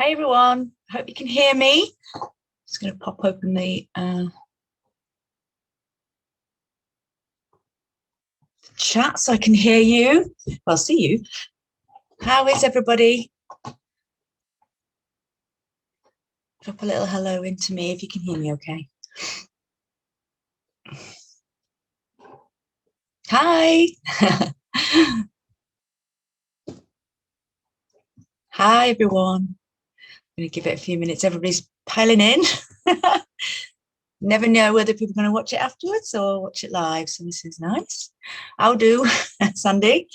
Hey everyone, hope you can hear me. Just going to pop open the chat so I can hear you. Well, see you. How is everybody? Drop a little hello into me if you can hear me okay. Hi. Hi everyone. I'm going to give it a few minutes. Everybody's piling in. Never know whether people are going to watch it afterwards or watch it live. So this is nice. I'll do, Sandy.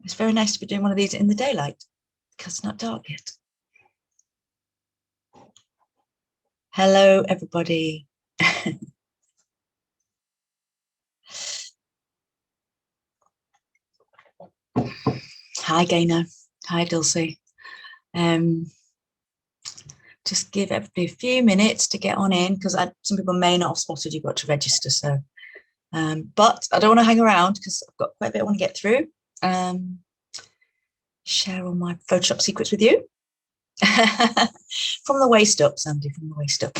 It's very nice to be doing one of these in the daylight because it's not dark yet. Hello, everybody. Hi, Gaynor. Hi, Dulcie. Just give everybody a few minutes to get on in because some people may not have spotted you've got to register. So, but I don't want to hang around because I've got quite a bit I want to get through. Share all my Photoshop secrets with you. From the waist up, Sandy, from the waist up.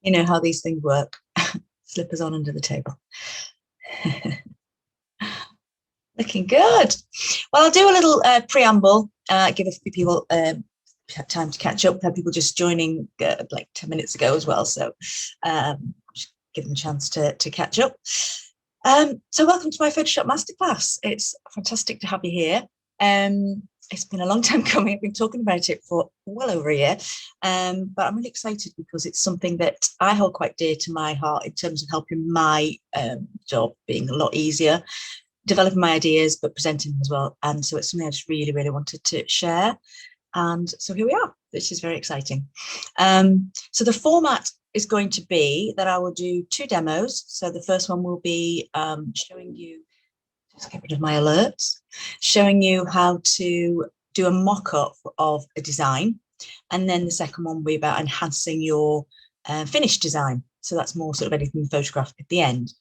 You know how these things work. Slippers on under the table. Looking good. Well, I'll do a little preamble, give a few people time to catch up. Had people just joining like 10 minutes ago as well, so give them a chance to catch up. So welcome to my Photoshop Masterclass. It's fantastic to have you here. It's been a long time coming. I've been talking about it for well over a year, but I'm really excited because it's something that I hold quite dear to my heart in terms of helping my job being a lot easier, developing my ideas, but presenting them as well. And so it's something I just really, really wanted to share. And so here we are, which is very exciting. So the format is going to be that I will do 2 demos. So the first one will be showing you, just get rid of my alerts, showing you how to do a mock-up of a design. And then the second one will be about enhancing your finished design. So that's more sort of editing the photograph at the end.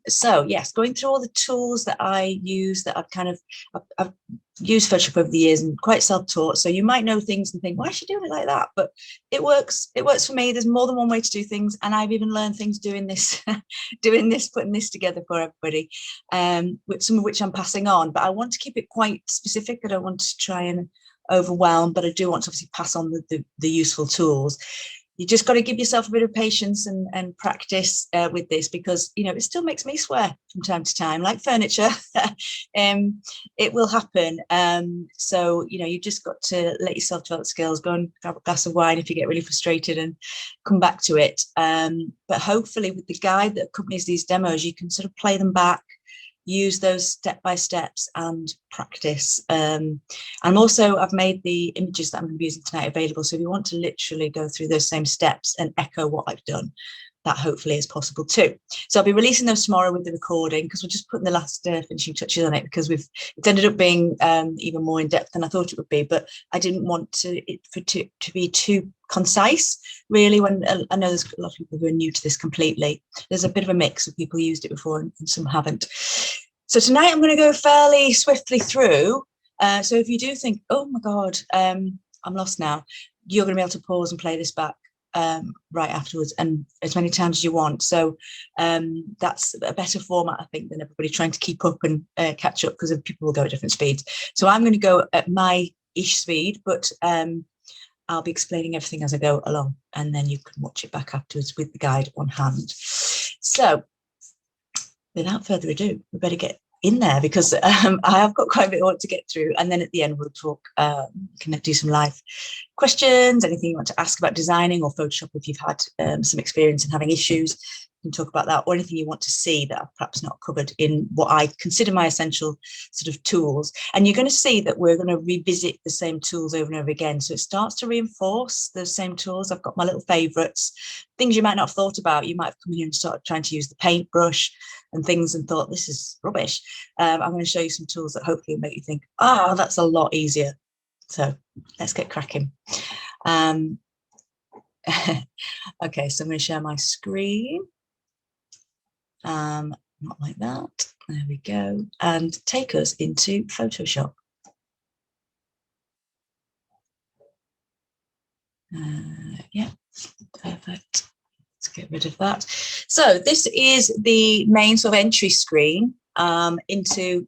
So yes, going through all the tools that I use that I've used Photoshop over the years and quite self-taught. So you might know things and think, why is she doing it like that? But it works. It works for me. There's more than one way to do things. And I've even learned things doing this, putting this together for everybody, with some of which I'm passing on. But I want to keep it quite specific. I don't want to try and overwhelm, but I do want to obviously pass on the useful tools. You just got to give yourself a bit of patience and practice with this because, you know, it still makes me swear from time to time, like furniture. It will happen. So, you know, you just got to let yourself develop skills, go and grab a glass of wine if you get really frustrated and come back to it. But hopefully with the guide that accompanies these demos, you can sort of play them back, use those step-by-steps and practice. And also I've made the images that I'm going to be using tonight available. So if you want to literally go through those same steps and echo what I've done, that hopefully is possible too. So I'll be releasing those tomorrow with the recording because we're just putting the last finishing touches on it because it's ended up being even more in depth than I thought it would be, but I didn't want it to be too concise really. When I know there's a lot of people who are new to this completely, there's a bit of a mix of people who used it before and some haven't. So tonight I'm going to go fairly swiftly through. So if you do think, oh my God, I'm lost now, you're going to be able to pause and play this back right afterwards and as many times as you want. So that's a better format, I think, than everybody trying to keep up and catch up because people will go at different speeds. So I'm going to go at my-ish speed, but I'll be explaining everything as I go along, and then you can watch it back afterwards with the guide on hand. So without further ado, we better get in there because I have got quite a bit I want to get through, and then at the end we'll talk, can do some live questions, anything you want to ask about designing or Photoshop if you've had some experience in having issues. We can talk about that, or anything you want to see that I've perhaps not covered in what I consider my essential sort of tools. And you're going to see that we're going to revisit the same tools over and over again, so it starts to reinforce those same tools. I've got my little favorites, things you might not have thought about. You might have come in and started trying to use the paintbrush and things and thought this is rubbish. I'm going to show you some tools that hopefully will make you think, oh, that's a lot easier. So let's get cracking. Okay, so I'm going to share my screen. Not like that. There we go. And take us into Photoshop. Yeah, perfect. Let's get rid of that. So this is the main sort of entry screen into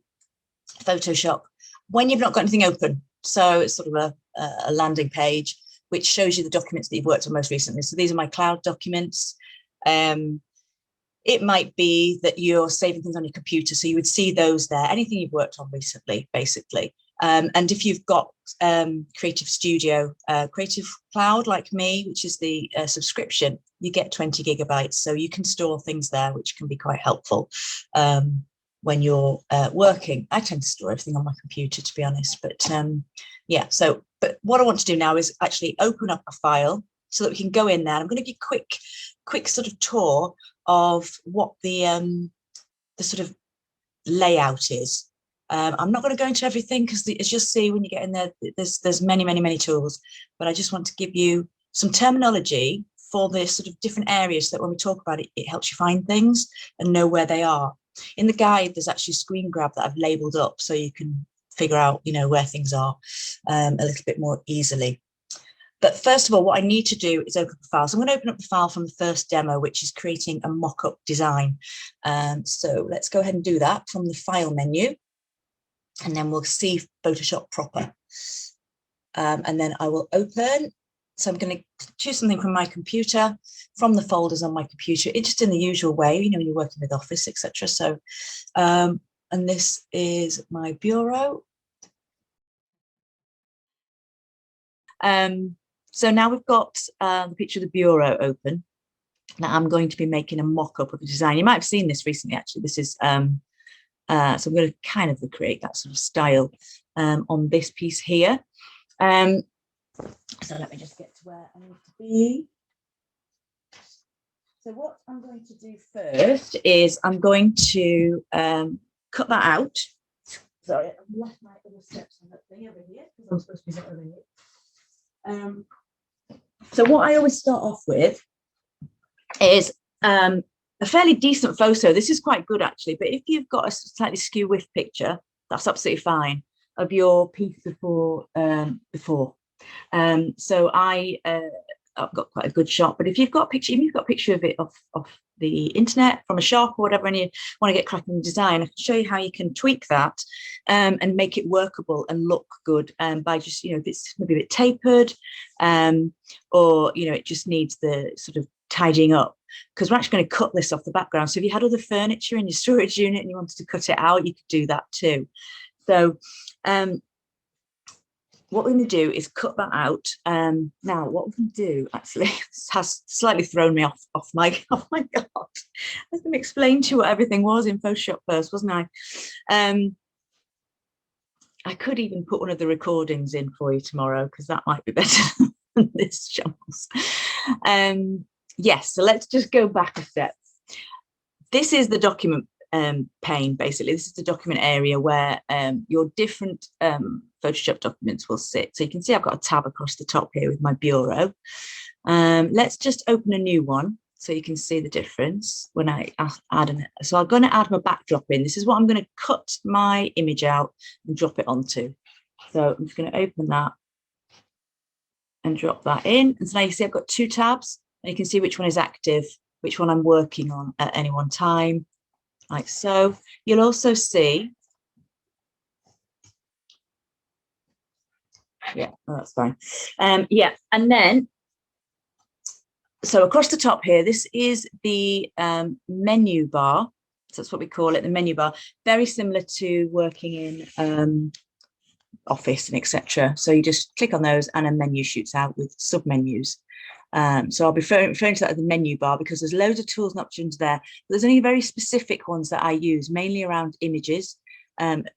Photoshop when you've not got anything open. So it's sort of a landing page which shows you the documents that you've worked on most recently. So these are my cloud documents. It might be that you're saving things on your computer, so you would see those there, anything you've worked on recently, basically. And if you've got Creative Studio, Creative Cloud like me, which is the subscription, you get 20 gigabytes. So you can store things there, which can be quite helpful when you're working. I tend to store everything on my computer, to be honest. But yeah, so but what I want to do now is actually open up a file so that we can go in there. I'm going to give you a quick sort of tour of what the sort of layout is. I'm not going to go into everything because as you'll see when you get in there, there's many tools, but I just want to give you some terminology for the sort of different areas so that when we talk about it, it helps you find things and know where they are. In the guide, there's actually a screen grab that I've labeled up so you can figure out, you know, where things are a little bit more easily. But first of all, what I need to do is open the file. So I'm going to open up the file from the first demo, which is creating a mock-up design. So let's go ahead and do that from the file menu. And then we'll see Photoshop proper. And then I will open. So I'm going to choose something from my computer, from the folders on my computer, it's just in the usual way, you know, when you're working with Office, etc. So, and this is my bureau. So now we've got the picture of the bureau open. Now I'm going to be making a mock-up of the design. You might have seen this recently, actually. This is, so I'm going to kind of recreate that sort of style on this piece here. So let me just get to where I need to be. So what I'm going to do first is I'm going to cut that out. Sorry, I've left my other steps on that thing over here because I'm supposed to be sitting over here. So what I always start off with is a fairly decent photo. This is quite good actually, but if you've got a slightly skew whiff picture, that's absolutely fine, of your piece before. So I've got quite a good shot, but if you've got a picture, even if you've got a picture of it off the internet from a shop or whatever, and you want to get cracking with design, I can show you how you can tweak that and make it workable and look good by just, you know, if it's maybe a bit tapered or, you know, it just needs the sort of tidying up, because we're actually going to cut this off the background. So if you had other furniture in your storage unit and you wanted to cut it out, you could do that too. So what we're going to do is cut that out. Now, what we can do actually has slightly thrown me off my. Oh my god! I was going to explain to you what everything was in Photoshop first, wasn't I? I could even put one of the recordings in for you tomorrow because that might be better than this channels. Yes, so let's just go back a step. This is the document pane, basically. This is the document area where your different Photoshop documents will sit. So you can see I've got a tab across the top here with my bureau. Let's just open a new one so you can see the difference when I add an. So I'm going to add my backdrop in. This is what I'm going to cut my image out and drop it onto. So I'm just going to open that and drop that in. And so now you see I've got two tabs and you can see which one is active, which one I'm working on at any one time. Like so. You'll also see, yeah, oh, that's fine. Yeah, and then, so across the top here, this is the menu bar. So that's what we call it, the menu bar. Very similar to working in Office and etc. So you just click on those and a menu shoots out with sub-menus. So I'll be referring to that as the menu bar because there's loads of tools and options there. But there's only very specific ones that I use, mainly around images,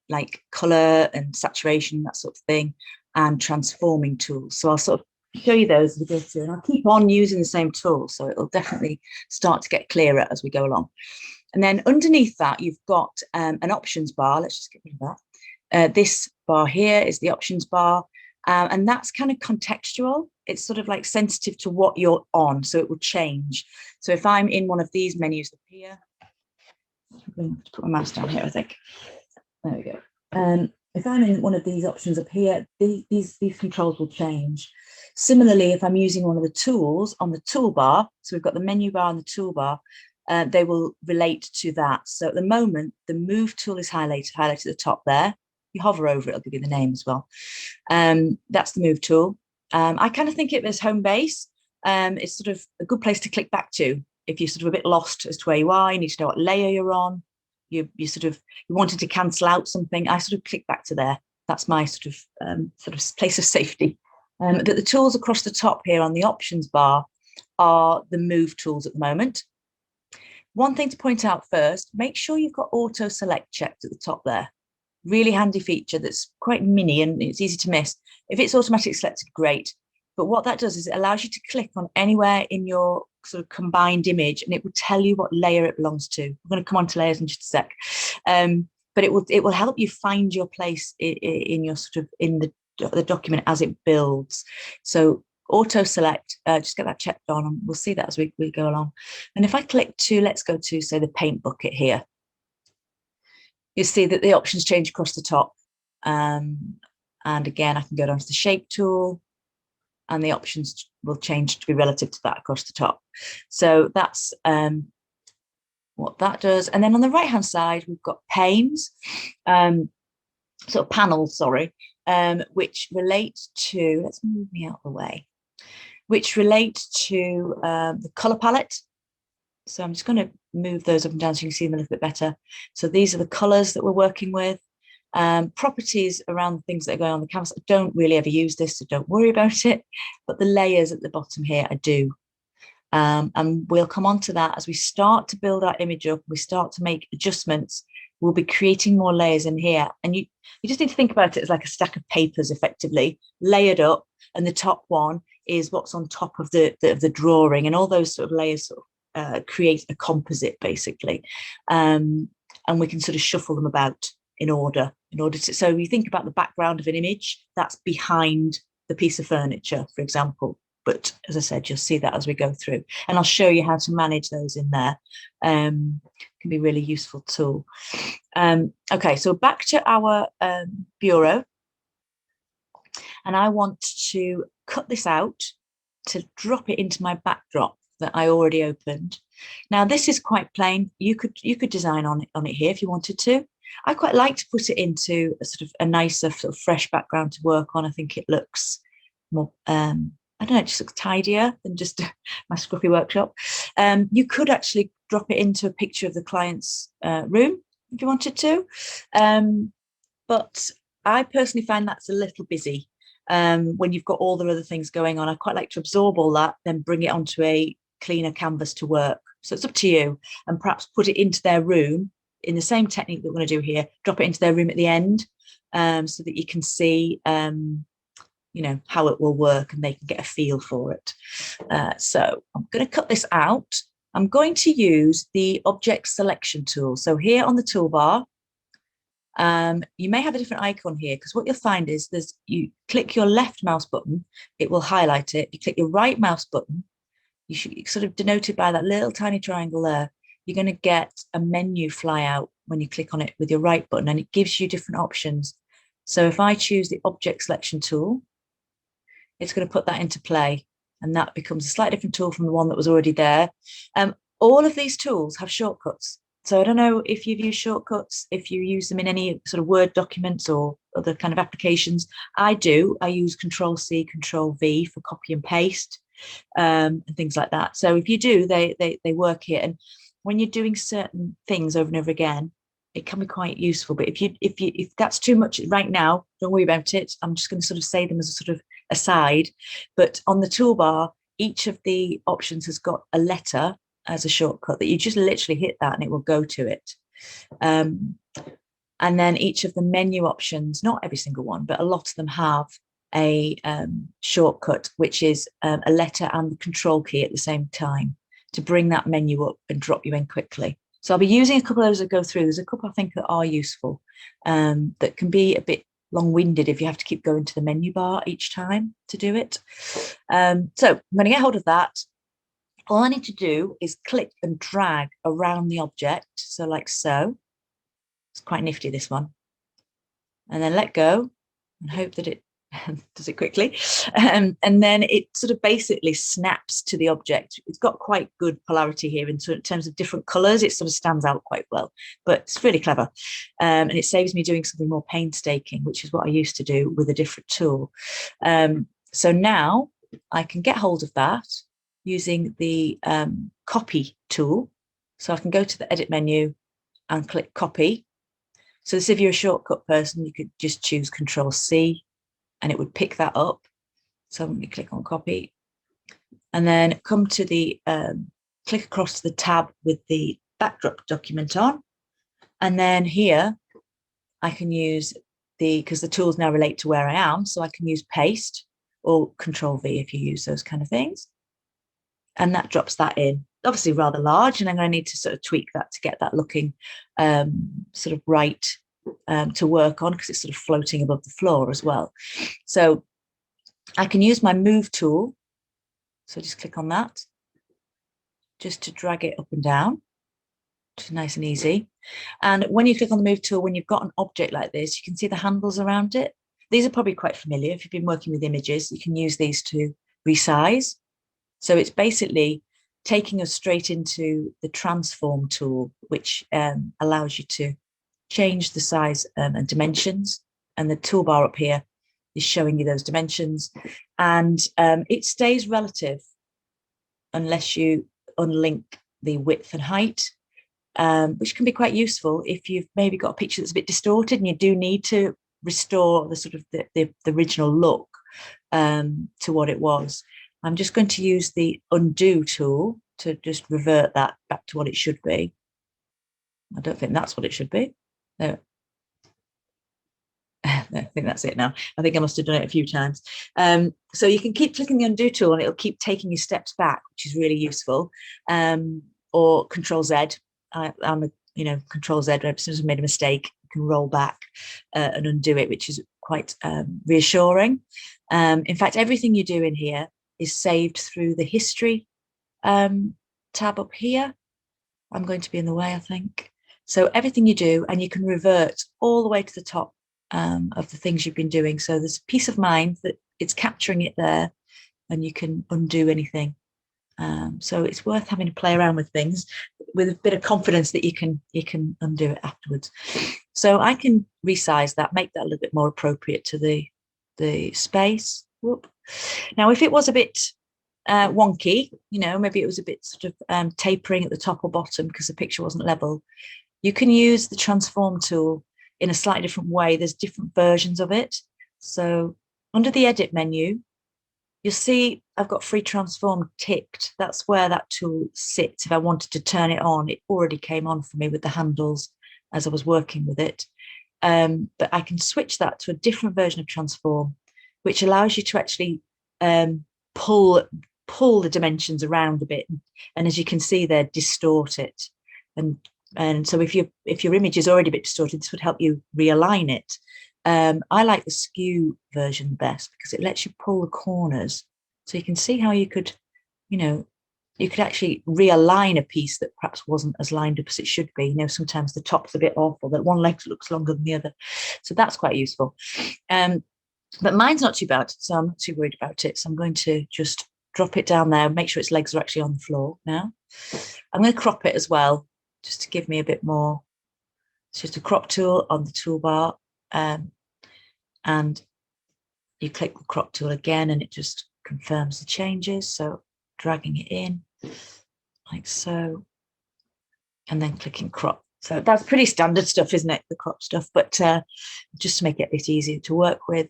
like color and saturation, that sort of thing, and transforming tools. So I'll sort of show you those as we go through, and I'll keep on using the same tool. So it'll definitely start to get clearer as we go along. And then underneath that, you've got an options bar. Let's just get rid of that. This bar here is the options bar. And that's kind of contextual. It's sort of like sensitive to what you're on, so it will change. So if I'm in one of these menus up here, struggling to put my mouse down here, I think. There we go. If I'm in one of these options up here, these controls will change. Similarly, if I'm using one of the tools on the toolbar, so we've got the menu bar and the toolbar, they will relate to that. So at the moment, the move tool is highlighted at the top there. If you hover over it, it'll give you the name as well. That's the move tool. I kind of think of it as home base. It's sort of a good place to click back to if you're sort of a bit lost as to where you are. You need to know what layer you're on. You wanted to cancel out something. I sort of click back to there. That's my sort of place of safety. But the tools across the top here on the options bar are the move tools at the moment. One thing to point out first, make sure you've got auto select checked at the top there. Really handy feature that's quite mini and it's easy to miss. If it's automatically selected, great. But what that does is it allows you to click on anywhere in your sort of combined image and it will tell you what layer it belongs to. We're going to come on to layers in just a sec. But it will help you find your place in your sort of in the document as it builds. So auto select, just get that checked on and we'll see that as we go along. And if I click to, let's go to say the paint bucket here. You see that the options change across the top. And again, I can go down to the shape tool and the options will change to be relative to that across the top. So that's what that does. And then on the right-hand side, we've got panes, sort of panels, sorry, which relate to, let's move me out of the way, which relate to the color palette. So I'm just going to move those up and down so you can see them a little bit better. So these are the colors that we're working with. Properties around the things that are going on the canvas. I don't really ever use this, so don't worry about it. But the layers at the bottom here, I do. And we'll come on to that as we start to build our image up, we start to make adjustments. We'll be creating more layers in here. And you just need to think about it as like a stack of papers, effectively, layered up. And the top one is what's on top of the drawing. And all those sort of layers sort of create a composite, basically. And we can sort of shuffle them about in order to, so you think about the background of an image that's behind the piece of furniture, for example. But as I said, you'll see that as we go through, and I'll show you how to manage those in there. Can be a really useful tool. Okay, so back to our bureau, and I want to cut this out to drop it into my backdrop that I already opened. Now this is quite plain. You could design on it here if you wanted to. I quite like to put it into a sort of a nicer sort of fresh background to work on. I think it looks more, I don't know, it just looks tidier than just my scruffy workshop. You could actually drop it into a picture of the client's room if you wanted to. But I personally find that's a little busy when you've got all the other things going on. I quite like to absorb all that, then bring it onto a cleaner canvas to work. So it's up to you, and perhaps put it into their room in the same technique that we're going to do here, drop it into their room at the end so that you can see, you know, how it will work and they can get a feel for it. So I'm going to cut this out. I'm going to use the object selection tool. So here on the toolbar, you may have a different icon here because what you'll find is you click your left mouse button, it will highlight it. You click your right mouse button, you should sort of denoted by that little tiny triangle there. You're going to get a menu fly out when you click on it with your right button, and it gives you different options. So if I choose the object selection tool, it's going to put that into play, and that becomes a slightly different tool from the one that was already there. All of these tools have shortcuts. So I don't know if you've used shortcuts, if you use them in any sort of Word documents or other kind of applications. I do. I use Control-C, Control-V for copy and paste and things like that. So if you do, they work here. And when you're doing certain things over and over again, it can be quite useful. But if that's too much right now, don't worry about it. I'm just going to sort of say them as a sort of aside. But on the toolbar, each of the options has got a letter as a shortcut that you just literally hit that and it will go to it. And then each of the menu options, not every single one, but a lot of them have a shortcut, which is a letter and the control key at the same time to bring that menu up and drop you in quickly. So I'll be using a couple of those that go through. There's a couple I think that are useful that can be a bit long-winded if you have to keep going to the menu bar each time to do it. So I'm going to get hold of that. All I need to do is click and drag around the object. So like so. It's quite nifty, this one. And then let go and hope that it does it quickly. And then it sort of basically snaps to the object. It's got quite good polarity here in terms of different colors. It sort of stands out quite well, but it's really clever. And it saves me doing something more painstaking, which is what I used to do with a different tool. So now I can get hold of that using the copy tool. So I can go to the edit menu and click copy. So if you're a shortcut person, you could just choose Control C and it would pick that up. So let me click on copy and then come to the, click across to the tab with the backdrop document on. And then here I can use because the tools now relate to where I am. So I can use paste or Control V if you use those kind of things. And that drops that in, obviously rather large. And I'm going to need to sort of tweak that to get that looking sort of right to work on, because it's sort of floating above the floor as well. So I can use my move tool. So just click on that just to drag it up and down, which is nice and easy. And when you click on the move tool, when you've got an object like this, you can see the handles around it. These are probably quite familiar. If you've been working with images, you can use these to resize. So it's basically taking us straight into the transform tool, which allows you to change the size and dimensions. And the toolbar up here is showing you those dimensions. And it stays relative unless you unlink the width and height, which can be quite useful if you've maybe got a picture that's a bit distorted and you do need to restore the sort of the original look to what it was. I'm just going to use the undo tool to just revert that back to what it should be. I don't think that's what it should be. No. I think that's it now. I think I must have done it a few times. So you can keep clicking the undo tool and it'll keep taking you steps back, which is really useful. Or Control Z. I'm a Control Z. As soon as I made a mistake, you can roll back and undo it, which is quite reassuring. In fact, everything you do in here is saved through the history tab up here. I'm going to be in the way, I think. So everything you do, and you can revert all the way to the top of the things you've been doing. So there's peace of mind that it's capturing it there and you can undo anything. So it's worth having to play around with things with a bit of confidence that you can undo it afterwards. So I can resize that, make that a little bit more appropriate to the space. Whoop. Now, if it was a bit wonky, maybe it was a bit sort of tapering at the top or bottom because the picture wasn't level, you can use the transform tool in a slightly different way. There's different versions of it. So under the edit menu, you'll see I've got free transform ticked. That's where that tool sits. If I wanted to turn it on, it already came on for me with the handles as I was working with it. But I can switch that to a different version of transform, which allows you to actually pull the dimensions around a bit. And as you can see there, distort it. And so if your image is already a bit distorted, this would help you realign it. I like the skew version best because it lets you pull the corners. So you can see how you could actually realign a piece that perhaps wasn't as lined up as it should be. Sometimes the top's a bit off or that one leg looks longer than the other. So that's quite useful. But mine's not too bad, so I'm not too worried about it. So I'm going to just drop it down there, make sure its legs are actually on the floor now. I'm going to crop it as well, just to give me a bit more. It's just a crop tool on the toolbar. And you click the crop tool again and it just confirms the changes. So dragging it in like so, and then clicking crop. So that's pretty standard stuff, isn't it? The crop stuff, but just to make it a bit easier to work with.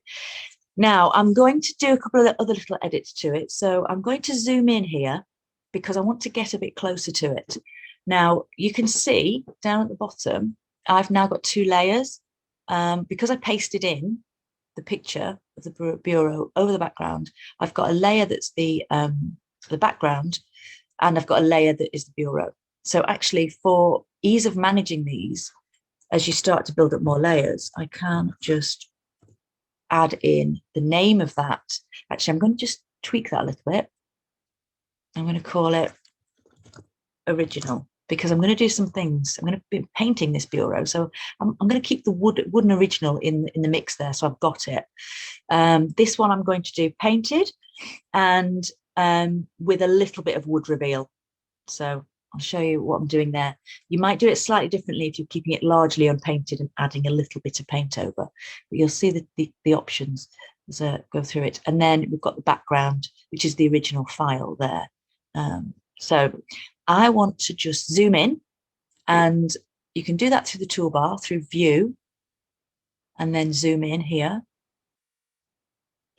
Now I'm going to do a couple of other little edits to it. So I'm going to zoom in here because I want to get a bit closer to it. Now you can see down at the bottom, I've now got two layers because I pasted in the picture of the bureau over the background. I've got a layer that's the background, and I've got a layer that is the bureau. So actually, for ease of managing these, as you start to build up more layers, I can just add in the name of that. Actually, I'm going to just tweak that a little bit. I'm going to call it original, because I'm going to do some things. I'm going to be painting this bureau. So I'm going to keep the wooden original in the mix there. So I've got it. This one I'm going to do painted and with a little bit of wood reveal. So I'll show you what I'm doing there. You might do it slightly differently if you're keeping it largely unpainted and adding a little bit of paint over, but you'll see the options as I go through it. And then we've got the background, which is the original file there. So I want to just zoom in, and you can do that through the toolbar, through view, and then zoom in here,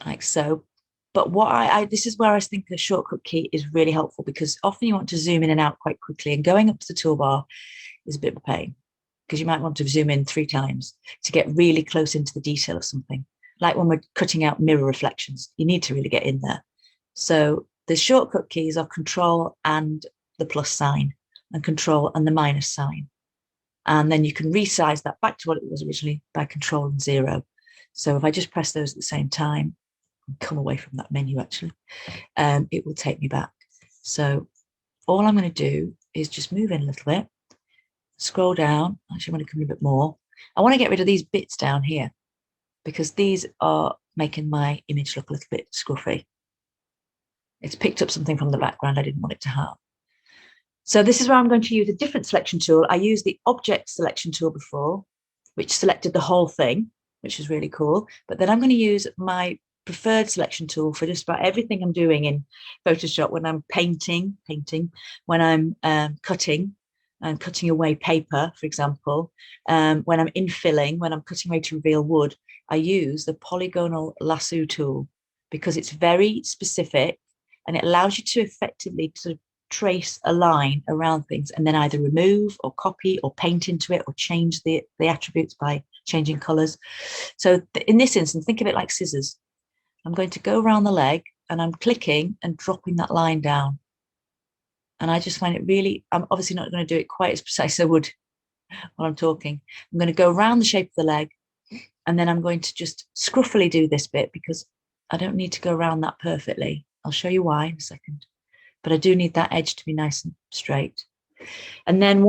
like so. But what this is where I think the shortcut key is really helpful, because often you want to zoom in and out quite quickly, and going up to the toolbar is a bit of a pain, because you might want to zoom in 3 times to get really close into the detail of something. Like when we're cutting out mirror reflections, you need to really get in there. So the shortcut keys are Control and the plus sign, and Control and the minus sign. And then you can resize that back to what it was originally by Control and 0. So if I just press those at the same time, and come away from that menu actually, it will take me back. So all I'm going to do is just move in a little bit, scroll down. Actually, I want to come in a bit more. I want to get rid of these bits down here, because these are making my image look a little bit scruffy. It's picked up something from the background I didn't want it to have. So this is where I'm going to use a different selection tool. I used the object selection tool before, which selected the whole thing, which is really cool. But then I'm going to use my preferred selection tool for just about everything I'm doing in Photoshop. When I'm painting, when I'm cutting and cutting away paper, for example, when I'm infilling, when I'm cutting away to reveal wood, I use the polygonal lasso tool, because it's very specific and it allows you to effectively sort of trace a line around things, and then either remove or copy or paint into it, or change the attributes by changing colors. So in this instance, think of it like scissors. I'm going to go around the leg, and I'm clicking and dropping that line down. And I just find it really, I'm obviously not going to do it quite as precise as I would while I'm talking. I'm going to go around the shape of the leg, and then I'm going to just scruffily do this bit, because I don't need to go around that perfectly. I'll show you why in a second. But I do need that edge to be nice and straight. And then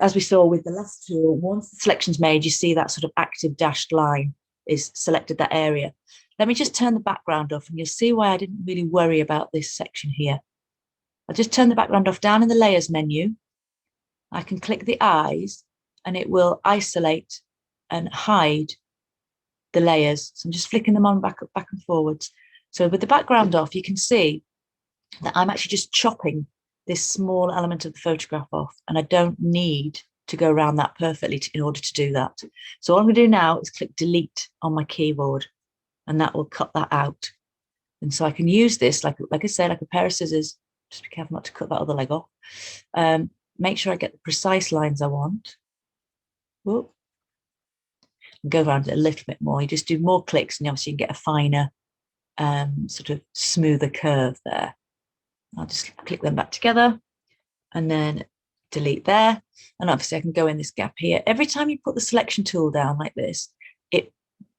as we saw with the last tool, once the selection's made, you see that sort of active dashed line is selected that area. Let me just turn the background off, and you'll see why I didn't really worry about this section here. I'll just turn the background off. Down in the layers menu, I can click the eyes, and it will isolate and hide the layers. So I'm just flicking them on back and forwards. So with the background off, you can see that I'm actually just chopping this small element of the photograph off, and I don't need to go around that perfectly in order to do that. So all I'm going to do now is click delete on my keyboard, and that will cut that out. And so I can use this, like I say, like a pair of scissors. Just be careful not to cut that other leg off. Make sure I get the precise lines I want. Whoop. And go around it a little bit more. You just do more clicks, and obviously you can get a finer, sort of smoother curve there. I'll just click them back together and then delete there. And obviously I can go in this gap here. Every time you put the selection tool down like this,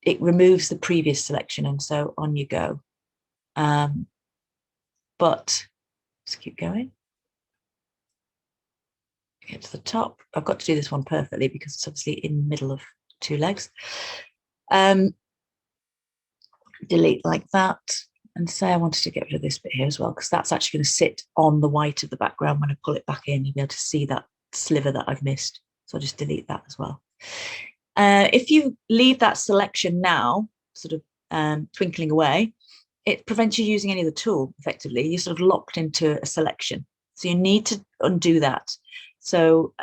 it removes the previous selection, and so on you go. But let's keep going. Get to the top. I've got to do this one perfectly because it's obviously in the middle of 2 legs. Delete like that. And say I wanted to get rid of this bit here as well, because that's actually going to sit on the white of the background. When I pull it back in, you'll be able to see that sliver that I've missed. So I'll just delete that as well. If you leave that selection now, sort of twinkling away, it prevents you using any of the tool effectively. You're sort of locked into a selection. So you need to undo that. So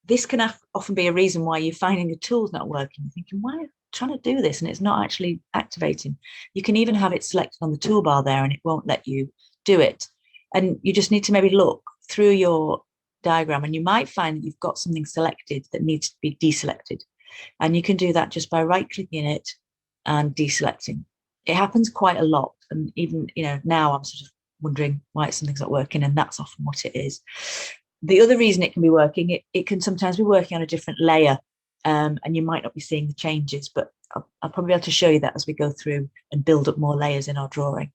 this can often be a reason why you're finding the tool's not working. You're thinking, why am I trying to do this and it's not actually activating? You can even have it selected on the toolbar there, and it won't let you do it. And you just need to maybe look through your diagram, and you might find that you've got something selected that needs to be deselected. And you can do that just by right-clicking it and deselecting. It happens quite a lot. And even, now I'm sort of wondering why something's not working, and that's often what it is. The other reason it can be working, it can sometimes be working on a different layer, and you might not be seeing the changes, but I'll probably be able to show you that as we go through and build up more layers in our drawing.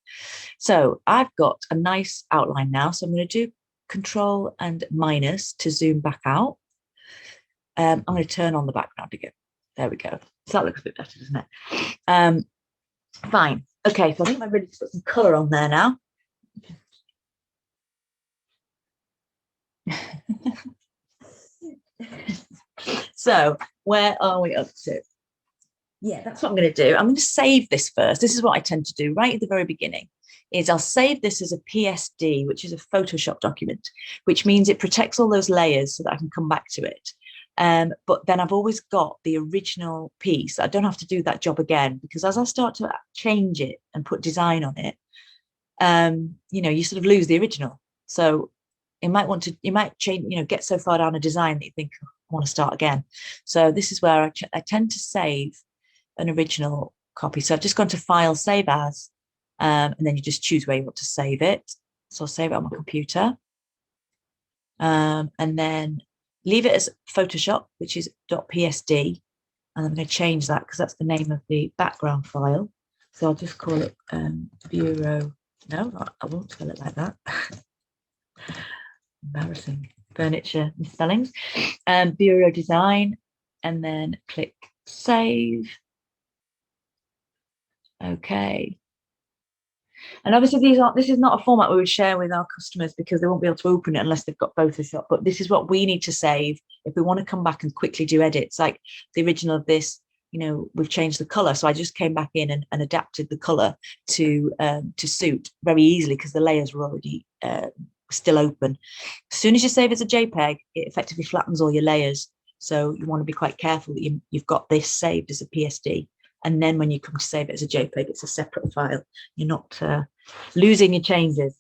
So I've got a nice outline now. So I'm going to do Control and minus to zoom back out. I'm going to turn on the background again. There we go. So that looks a bit better, doesn't it? Fine. Okay, so I think I've really put some colour on there now. So where are we up to? Yeah, that's what I'm going to do. I'm going to save this first. This is what I tend to do right at the very beginning, is I'll save this as a PSD, which is a Photoshop document, which means it protects all those layers so that I can come back to it. But then I've always got the original piece. I don't have to do that job again, because as I start to change it and put design on it, you sort of lose the original. So you might change, get so far down a design that you think, oh, I want to start again. So this is where I tend to save an original copy. So I've just gone to File, Save As, and then you just choose where you want to save it. So I'll save it on my computer, and then leave it as Photoshop, which is .psd, and I'm going to change that because that's the name of the background file. So I'll just call it Bureau. No, I won't spell it like that. Embarrassing. Furniture misspellings. Bureau Design, and then click Save. Okay. And obviously this is not a format we would share with our customers, because they won't be able to open it unless they've got Photoshop. But this is what we need to save if we want to come back and quickly do edits. Like the original of this, we've changed the color. So I just came back in and adapted the color to suit very easily, because the layers were already still open. As soon as you save as a JPEG, it effectively flattens all your layers. So you want to be quite careful that you've got this saved as a PSD. And then when you come to save it as a JPEG, it's a separate file. You're not losing your changes.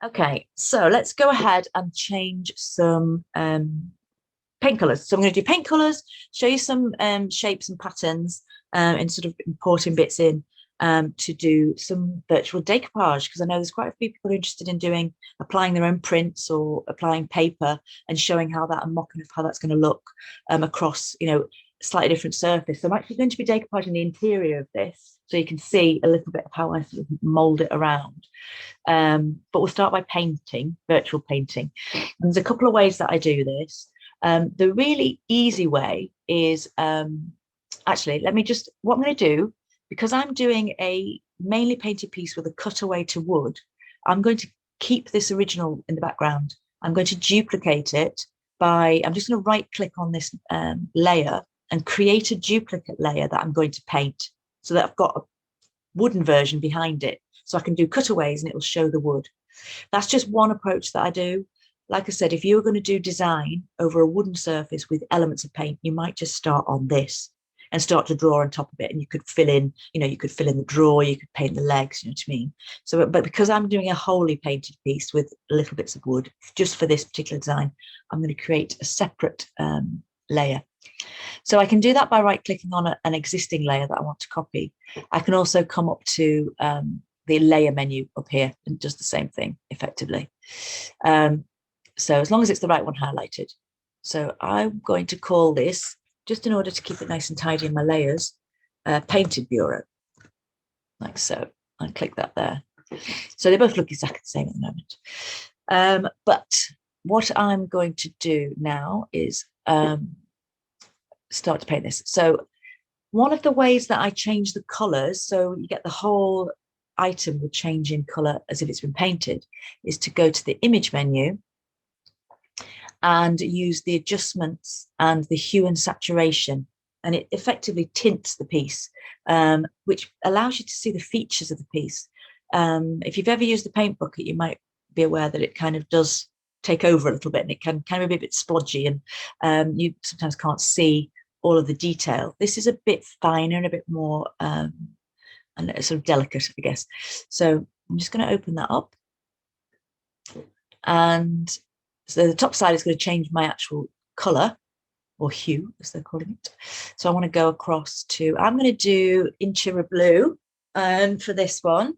Okay, so let's go ahead and change some paint colors. So I'm going to do paint colors, show you some shapes and patterns, and sort of importing bits in to do some virtual decoupage, because I know there's quite a few people interested in applying their own prints or applying paper and showing how that and mocking of how that's going to look across, slightly different surface. So I'm actually going to be decoupaging the interior of this, so you can see a little bit of how I sort of mold it around. But we'll start by painting, virtual painting. And there's a couple of ways that I do this. The really easy way is, actually, what I'm going to do, because I'm doing a mainly painted piece with a cutaway to wood, I'm going to keep this original in the background. I'm going to duplicate it I'm just going to right click on this layer and create a duplicate layer that I'm going to paint, so that I've got a wooden version behind it. So I can do cutaways and it will show the wood. That's just one approach that I do. Like I said, if you were going to do design over a wooden surface with elements of paint, you might just start on this and start to draw on top of it. And you could fill in, you could fill in the drawer, you could paint the legs, you know what I mean? So, but because I'm doing a wholly painted piece with little bits of wood, just for this particular design, I'm going to create a separate layer. So I can do that by right clicking on an existing layer that I want to copy. I can also come up to the layer menu up here and does the same thing effectively. So as long as it's the right one highlighted. So I'm going to call this, just in order to keep it nice and tidy in my layers, Painted Bureau, like so. I'll click that there. So they both look exactly the same at the moment. But what I'm going to do now is start to paint this. So one of the ways that I change the colors, so you get the whole item will change in color as if it's been painted, is to go to the image menu and use the adjustments and the hue and saturation, and it effectively tints the piece, which allows you to see the features of the piece. If you've ever used the paint bucket, you might be aware that it kind of does take over a little bit, and it can kind of be a bit splodgy, and you sometimes can't see all of the detail. This is a bit finer and a bit more and sort of delicate, I guess. So I'm just going to open that up, and so the top side is going to change my actual color, or hue as they're calling it. So I want to go across to, I'm going to do Inchera Blue for this one.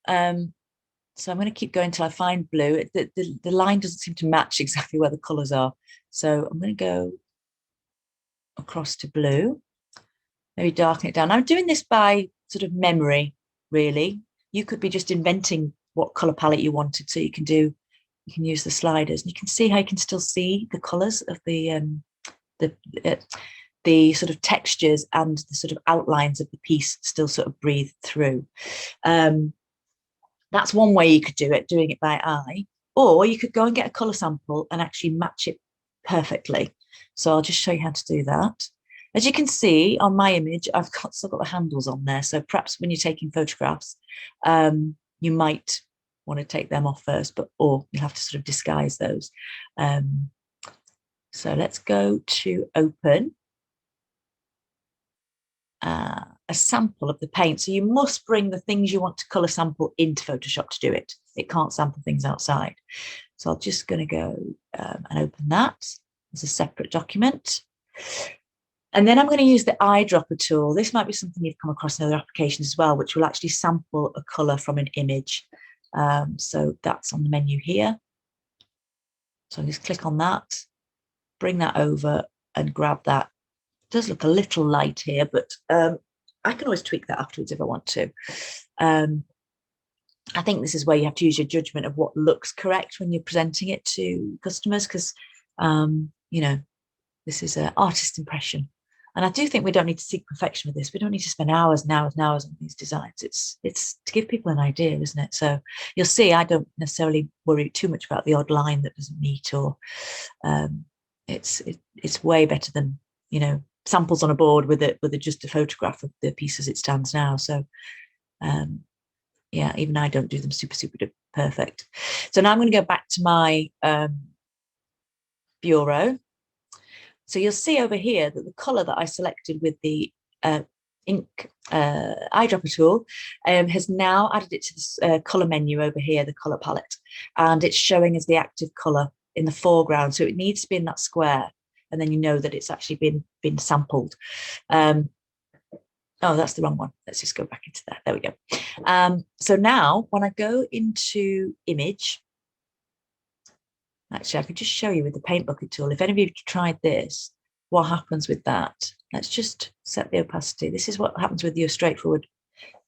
So I'm going to keep going till I find blue. The line doesn't seem to match exactly where the colors are. So I'm going to go across to blue, maybe darken it down. I'm doing this by sort of memory, really. You could be just inventing what color palette you wanted. So you can do you can use the sliders, and you can see how you can still see the colours of the sort of textures and the sort of outlines of the piece still sort of breathe through. That's one way you could do it, doing it by eye, or you could go and get a colour sample and actually match it perfectly. So I'll just show you how to do that. As you can see on my image, I've still got the handles on there. So perhaps when you're taking photographs, you might want to take them off first, or you'll have to sort of disguise those. So let's go to open a sample of the paint. So you must bring the things you want to colour sample into Photoshop to do it. It can't sample things outside. So I'm just going to go and open that as a separate document. And then I'm going to use the eyedropper tool. This might be something you've come across in other applications as well, which will actually sample a colour from an image. So that's on the menu here. So I'll just click on that, bring that over and grab that. It does look a little light here, but I can always tweak that afterwards if I want to. I think this is where you have to use your judgment of what looks correct when you're presenting it to customers, because, you know, this is an artist impression. And I do think we don't need to seek perfection with this. We don't need to spend hours and hours and hours on these designs. It's to give people an idea, isn't it? So you'll see I don't necessarily worry too much about the odd line that doesn't meet, or it's way better than, you know, samples on a board with just a photograph of the piece as it stands now. So yeah, even I don't do them super perfect. So now I'm going to go back to my bureau. So you'll see over here that the colour that I selected with the ink eyedropper tool has now added it to this colour menu over here, the colour palette, and it's showing as the active colour in the foreground. So it needs to be in that square, and then you know that it's actually been sampled. Oh, that's the wrong one. Let's just go back into that. There we go. So now when I go into image, actually, I could just show you with the paint bucket tool. If any of you have tried this, what happens with that? Let's just set the opacity. This is what happens with your straightforward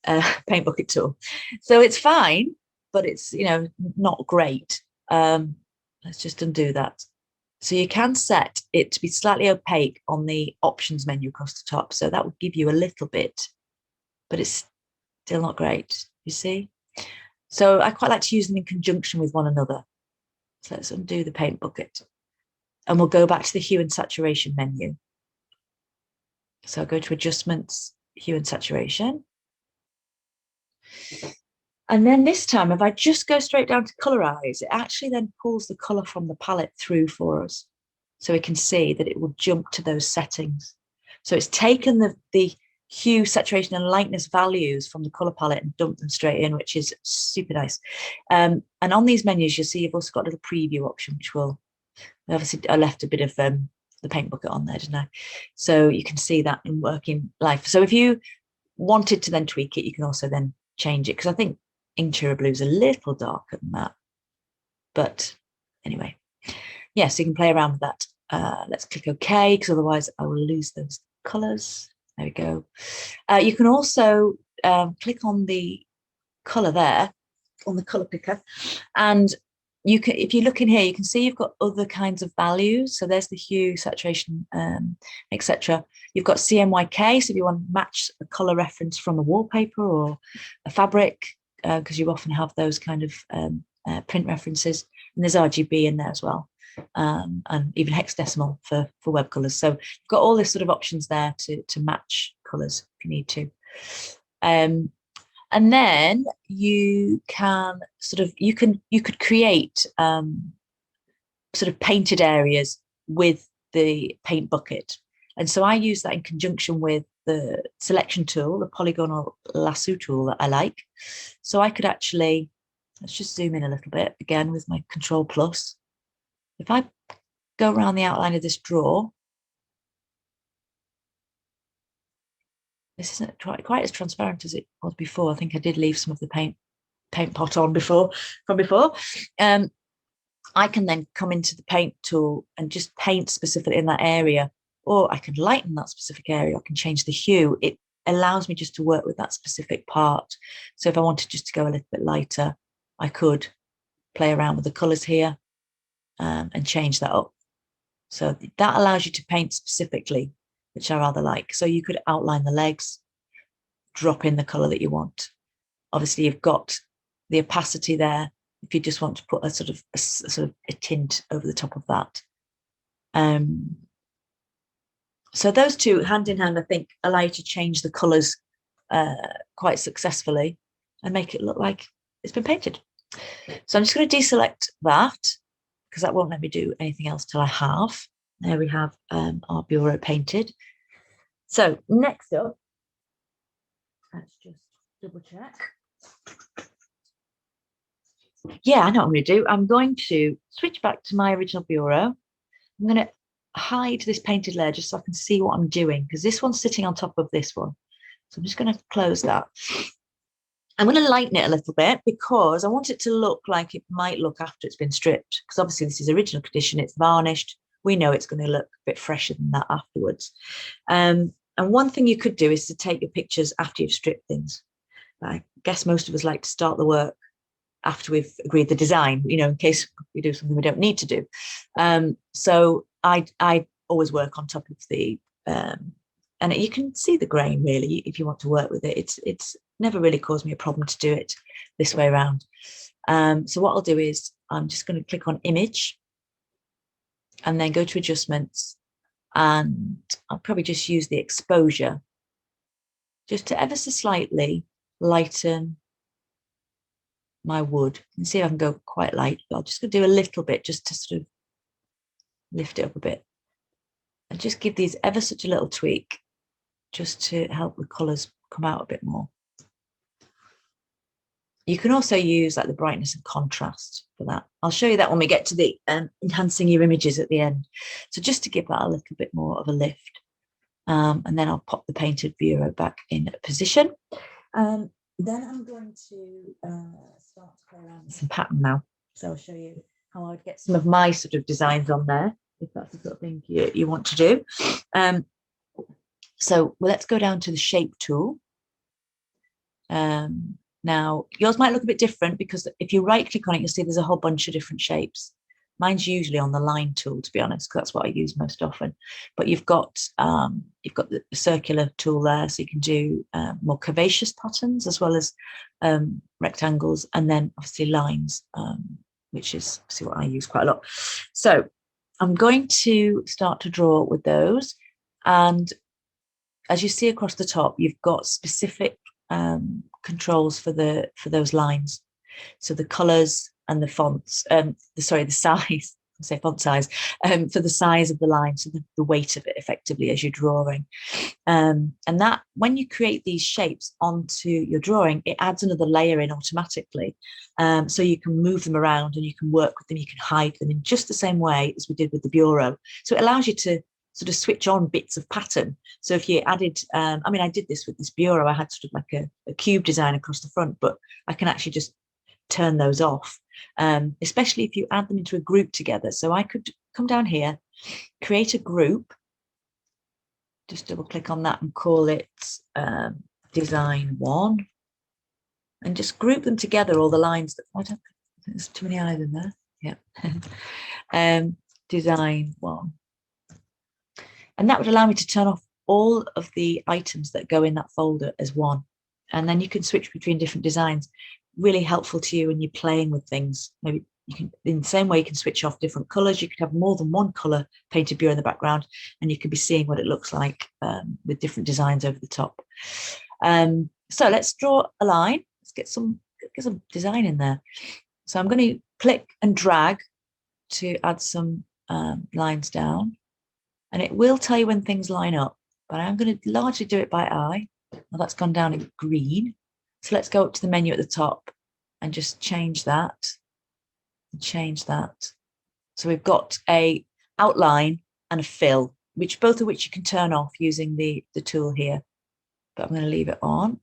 paint bucket tool. So it's fine, but it's, you know, not great. Let's just undo that. So you can set it to be slightly opaque on the options menu across the top. So that would give you a little bit, but it's still not great, you see? So I quite like to use them in conjunction with one another. So let's undo the paint bucket, and we'll go back to the hue and saturation menu. So I'll go to adjustments, hue and saturation. And then this time, if I just go straight down to colorize, it actually then pulls the color from the palette through for us. So we can see that it will jump to those settings. So it's taken the hue, saturation and lightness values from the color palette and dumped them straight in, which is super nice. And on these menus, you'll see you've also got a little preview option, which will, obviously I left a bit of the paint bucket on there, didn't I? So you can see that in working life. So if you wanted to then tweak it, you can also then change it, because I think Intura Blue is a little darker than that. But anyway, yeah, so you can play around with that. Let's click OK, because otherwise I will lose those colors. There we go. You can also click on the color there, on the color picker, and you can, if you look in here, you can see you've got other kinds of values. So there's the hue, saturation, etc. You've got CMYK, so if you want to match a color reference from a wallpaper or a fabric, because you often have those kind of print references. And there's RGB in there as well, and even hexadecimal for web colors. So you've got all this sort of options there to match colors if you need to. And then you can sort of, you could create sort of painted areas with the paint bucket. And so I use that in conjunction with the selection tool, the polygonal lasso tool that I like. So I could actually, let's just zoom in a little bit again with my Control Plus. If I go around the outline of this drawer, this isn't quite as transparent as it was before. I think I did leave some of the paint pot on before. I can then come into the paint tool and just paint specifically in that area, or I can lighten that specific area. I can change the hue. It allows me just to work with that specific part. So if I wanted just to go a little bit lighter, I could play around with the colours here and change that up. So that allows you to paint specifically, which I rather like. So you could outline the legs, drop in the colour that you want. Obviously, you've got the opacity there if you just want to put a sort of a tint over the top of that. So those two hand in hand, I think, allow you to change the colours quite successfully and make it look like it's been painted. So I'm just going to deselect that because that won't let me do anything else till I have. There we have our bureau painted. So next up, let's just double check. Yeah, I know what I'm going to do. I'm going to switch back to my original bureau. I'm going to hide this painted layer just so I can see what I'm doing, because this one's sitting on top of this one. So I'm just going to close that. I'm going to lighten it a little bit because I want it to look like it might look after it's been stripped, because obviously this is original condition, it's varnished. We know it's going to look a bit fresher than that afterwards. And one thing you could do is to take your pictures after you've stripped things. I guess most of us like to start the work after we've agreed the design, you know, in case we do something we don't need to do. So I always work on top of the, and you can see the grain really if you want to work with it. It's never really caused me a problem to do it this way around. So what I'll do is I'm just going to click on image and then go to adjustments, and I'll probably just use the exposure just to ever so slightly lighten my wood. You can see I can go quite light, but I'll just do a little bit just to sort of lift it up a bit and just give these ever such a little tweak just to help the colours come out a bit more. You can also use like the brightness and contrast for that. I'll show you that when we get to the enhancing your images at the end. So just to give that a little bit more of a lift. And then I'll pop the painted bureau back in position. Then I'm going to start to play around with some pattern now. So I'll show you how I would get some of my sort of designs on there, if that's the sort of thing you want to do. So let's go down to the shape tool. Now, yours might look a bit different because if you right click on it, you'll see there's a whole bunch of different shapes. Mine's usually on the line tool, to be honest, because that's what I use most often. But you've got the circular tool there, so you can do more curvaceous patterns as well as rectangles, and then obviously lines, which is obviously what I use quite a lot. So I'm going to start to draw with those, and as you see across the top, you've got specific controls for those lines. So the colors and the fonts, the size, I say font size, for the size of the line, so the weight of it effectively as you're drawing. And that when you create these shapes onto your drawing, it adds another layer in automatically. So you can move them around and you can work with them, you can hide them in just the same way as we did with the bureau. So it allows you to sort of switch on bits of pattern. So if you added, I mean, I did this with this bureau, I had sort of like a cube design across the front, but I can actually just turn those off, especially if you add them into a group together. So I could come down here, create a group, just double click on that and call it design 1, and just group them together, all the lines that, I don't think there's too many eyes in there. Yeah. Design 1. And that would allow me to turn off all of the items that go in that folder as one. And then you can switch between different designs. Really helpful to you when you're playing with things. Maybe you can, in the same way, you can switch off different colors. You could have more than one color painted bureau in the background, and you could be seeing what it looks like with different designs over the top. So let's draw a line. Let's get some design in there. So I'm going to click and drag to add some lines down. And it will tell you when things line up, but I'm going to largely do it by eye. Well, that's gone down in green. So let's go up to the menu at the top and just change that and change that. So we've got a outline and a fill, both of which you can turn off using the tool here, but I'm going to leave it on.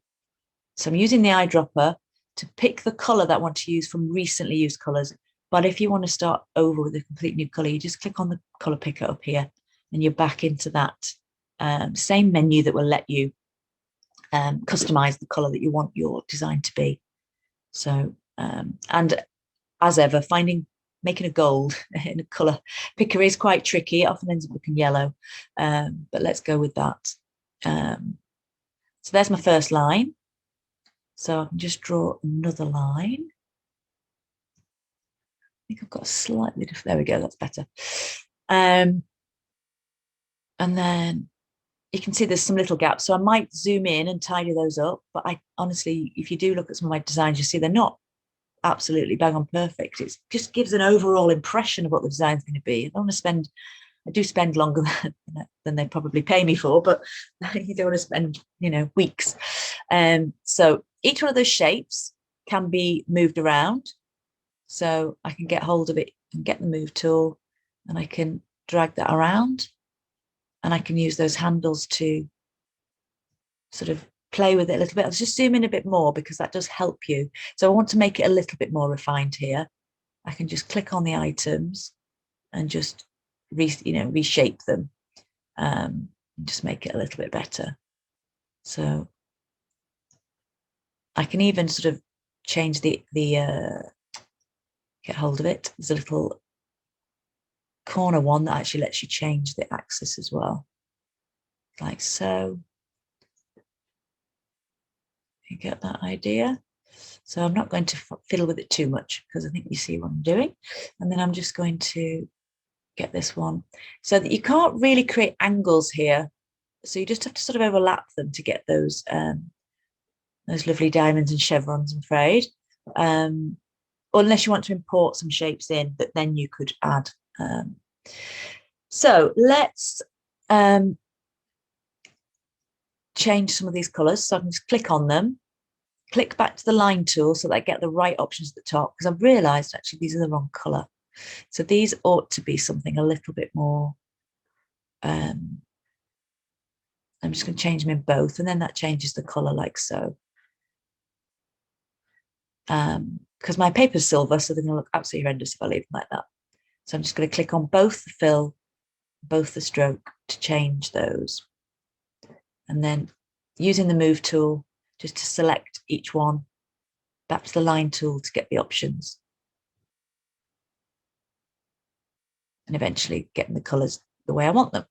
So I'm using the eyedropper to pick the color that I want to use from recently used colors. But if you want to start over with a complete new color, you just click on the color picker up here, and you're back into that same menu that will let you customize the color that you want your design to be. So, and as ever, making a gold in a colour picker is quite tricky. It often ends up looking yellow, but let's go with that. So there's my first line. So I can just draw another line. I think I've got a slightly different, there we go, that's better. And then you can see there's some little gaps. So I might zoom in and tidy those up. But I honestly, if you do look at some of my designs, you see they're not absolutely bang on perfect. It just gives an overall impression of what the design's going to be. I do spend longer than they probably pay me for, but you don't want to spend, weeks. So each one of those shapes can be moved around. So I can get hold of it and get the move tool, and I can drag that around, and I can use those handles to sort of play with it a little bit. I'll just zoom in a bit more because that does help you. So I want to make it a little bit more refined here. I can just click on the items and just reshape them, and just make it a little bit better. So I can even sort of change the get hold of it. There's a little corner one that actually lets you change the axis as well, like so. You get that idea? So I'm not going to fiddle with it too much because I think you see what I'm doing. And then I'm just going to get this one so that you can't really create angles here. So you just have to sort of overlap them to get those lovely diamonds and chevrons, I'm afraid. Or unless you want to import some shapes in that then you could add. So let's change some of these colors. So I can just click on them, click back to the line tool so that I get the right options at the top, because I've realized actually these are the wrong color. So these ought to be something a little bit more. I'm just going to change them in both, and then that changes the color like so. Because my paper's silver, so they're going to look absolutely horrendous if I leave them like that. So I'm just going to click on both the fill, both the stroke to change those. And then using the move tool, just to select each one, back to the line tool to get the options. And eventually getting the colors the way I want them.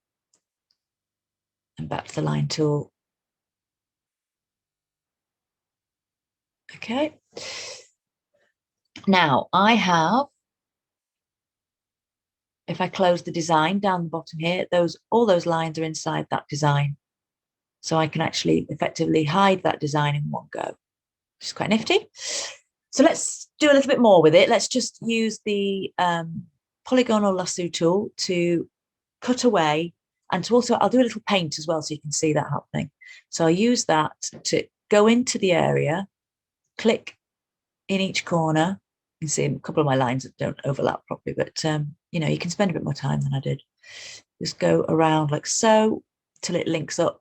And back to the line tool. Okay. Now I have, if I close the design down the bottom here, all those lines are inside that design. So I can actually effectively hide that design in one go, which is quite nifty. So let's do a little bit more with it. Let's just use the polygonal lasso tool to cut away, and to also, I'll do a little paint as well so you can see that happening. So I use that to go into the area, click in each corner. You can see a couple of my lines that don't overlap properly, but you can spend a bit more time than I did. Just go around like so till it links up.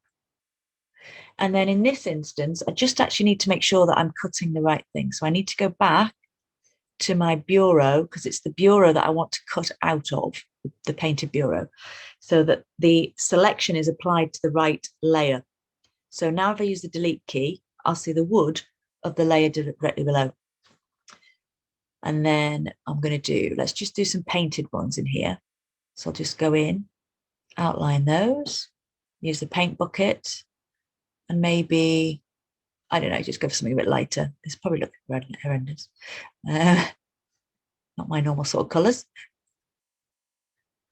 And then in this instance, I just actually need to make sure that I'm cutting the right thing. So I need to go back to my bureau, because it's the bureau that I want to cut out of, the painted bureau, so that the selection is applied to the right layer. So now if I use the delete key, I'll see the wood of the layer directly below. And then I'm going to let's just do some painted ones in here. So I'll just go in, outline those, use the paint bucket, and maybe, I don't know, just go for something a bit lighter. This probably looks horrendous. Not my normal sort of colours.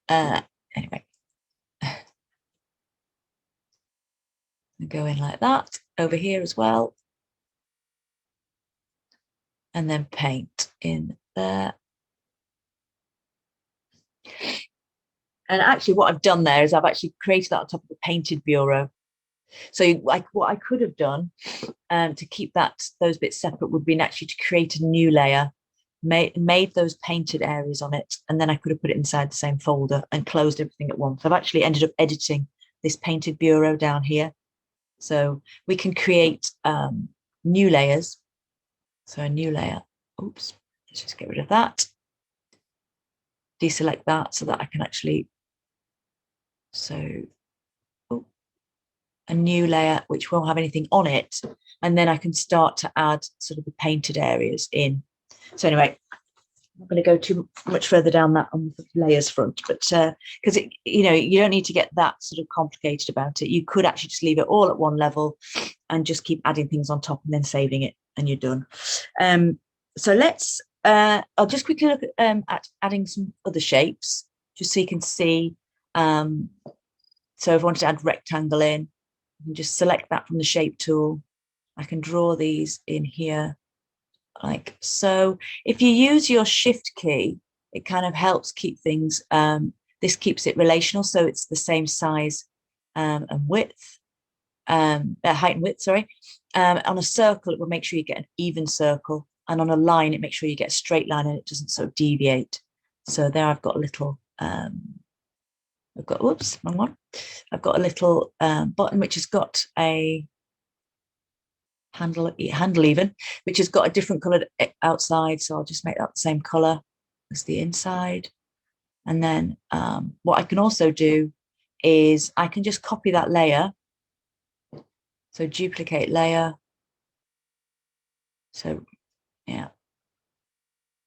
Anyway, go in like that, over here as well. And then paint in there. And actually what I've done there is I've actually created that on top of the painted bureau. So like what I could have done to keep those bits separate would be actually to create a new layer, made those painted areas on it, and then I could have put it inside the same folder and closed everything at once. I've actually ended up editing this painted bureau down here. So we can create new layers. So a new layer, oops, let's just get rid of that. Deselect that so that I can actually, a new layer which won't have anything on it, and then I can start to add sort of the painted areas in. So anyway, I'm not going to go too much further down that on the layers front, but because you don't need to get that sort of complicated about it. You could actually just leave it all at one level and just keep adding things on top and then saving it, and you're done. So let's. I'll just quickly look at adding some other shapes, just so you can see. So if I wanted to add rectangle in, you can just select that from the shape tool. I can draw these in here like so. If you use your shift key, it kind of helps keep things, this keeps it relational, so it's the same size and width, height and width, sorry. On a circle, it will make sure you get an even circle, and on a line, it makes sure you get a straight line and it doesn't sort of deviate. So there I've got a little, whoops, wrong one. I've got a little button which has got a handle even, which has got a different colored outside, so I'll just make that the same color as the inside. And then what I can also do is I can just copy that layer, so duplicate layer. So yeah,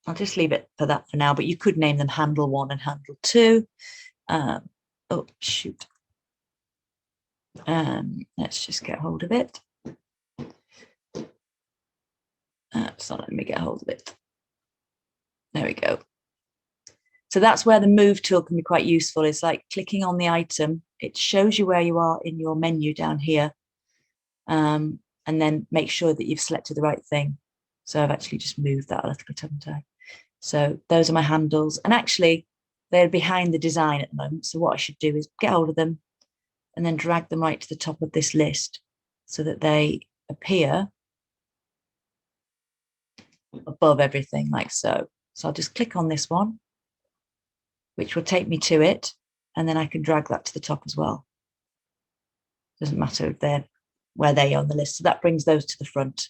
I'll just leave it for that for now, but you could name them handle 1 and handle 2. Oh shoot, let's just get hold of it. It's not letting me get hold of it. There we go. So that's where the move tool can be quite useful. It's like clicking on the item. It shows you where you are in your menu down here. And then make sure that you've selected the right thing. So I've actually just moved that a little bit, haven't I? So those are my handles. And actually, they're behind the design at the moment. So what I should do is get hold of them and then drag them right to the top of this list so that they appear above everything like so. So I'll just click on this one, which will take me to it, and then I can drag that to the top as well. Doesn't matter if they're where they are on the list. So that brings those to the front.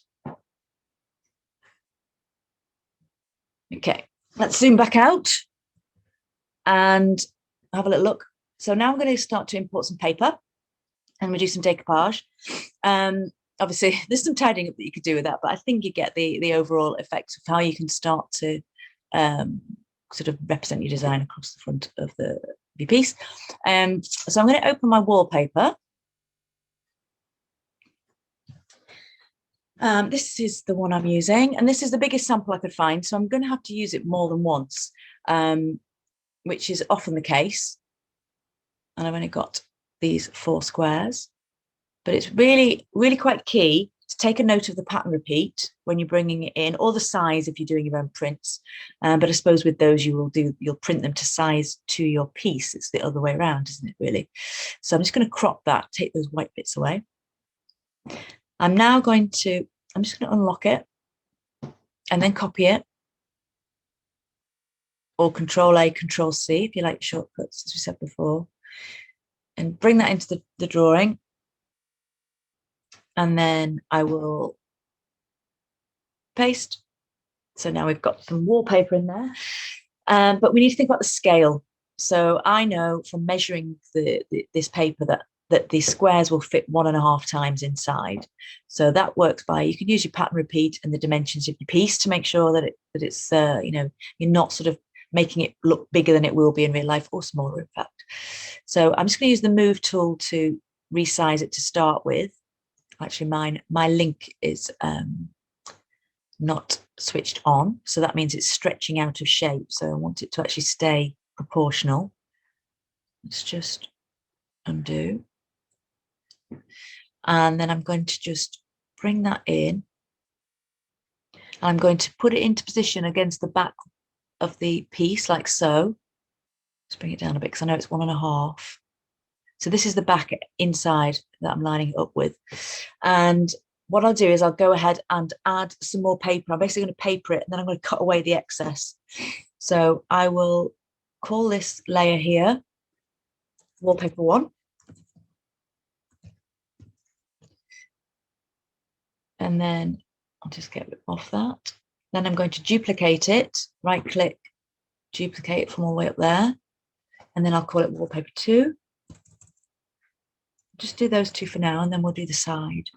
Okay, let's zoom back out and have a little look. So now I'm going to start to import some paper and we do some decoupage. Obviously, there's some tidying up that you could do with that, but I think you get the overall effect of how you can start to sort of represent your design across the front of your piece. So I'm going to open my wallpaper. This is the one I'm using, and this is the biggest sample I could find, so I'm going to have to use it more than once, which is often the case. And I've only got these 4 squares, but it's really, really quite key to take a note of the pattern repeat when you're bringing it in, or the size if you're doing your own prints. But I suppose with those you'll print them to size to your piece. It's the other way around, isn't it, really? So I'm just going to crop that, take those white bits away. I'm just going to unlock it and then copy it, or Control A, Control C if you like shortcuts, as we said before, and bring that into the drawing. And then I will paste. So now we've got some wallpaper in there, but we need to think about the scale. So I know from measuring this paper that the squares will fit 1.5 times inside. So that works by, you can use your pattern repeat and the dimensions of your piece to make sure that it's you're not sort of making it look bigger than it will be in real life, or smaller in fact. So I'm just going to use the move tool to resize it to start with. Actually, my link is not switched on, so that means it's stretching out of shape. So I want it to actually stay proportional. Let's just undo. And then I'm going to just bring that in. I'm going to put it into position against the back of the piece, like so. Let's bring it down a bit because I know it's 1.5. So this is the back inside that I'm lining it up with. And what I'll do is I'll go ahead and add some more paper. I'm basically going to paper it, and then I'm going to cut away the excess. So I will call this layer here wallpaper 1. And then I'll just get off that. Then I'm going to duplicate it, right click, duplicate it from all the way up there. And then I'll call it wallpaper 2. Just do those 2 for now, and then we'll do the side.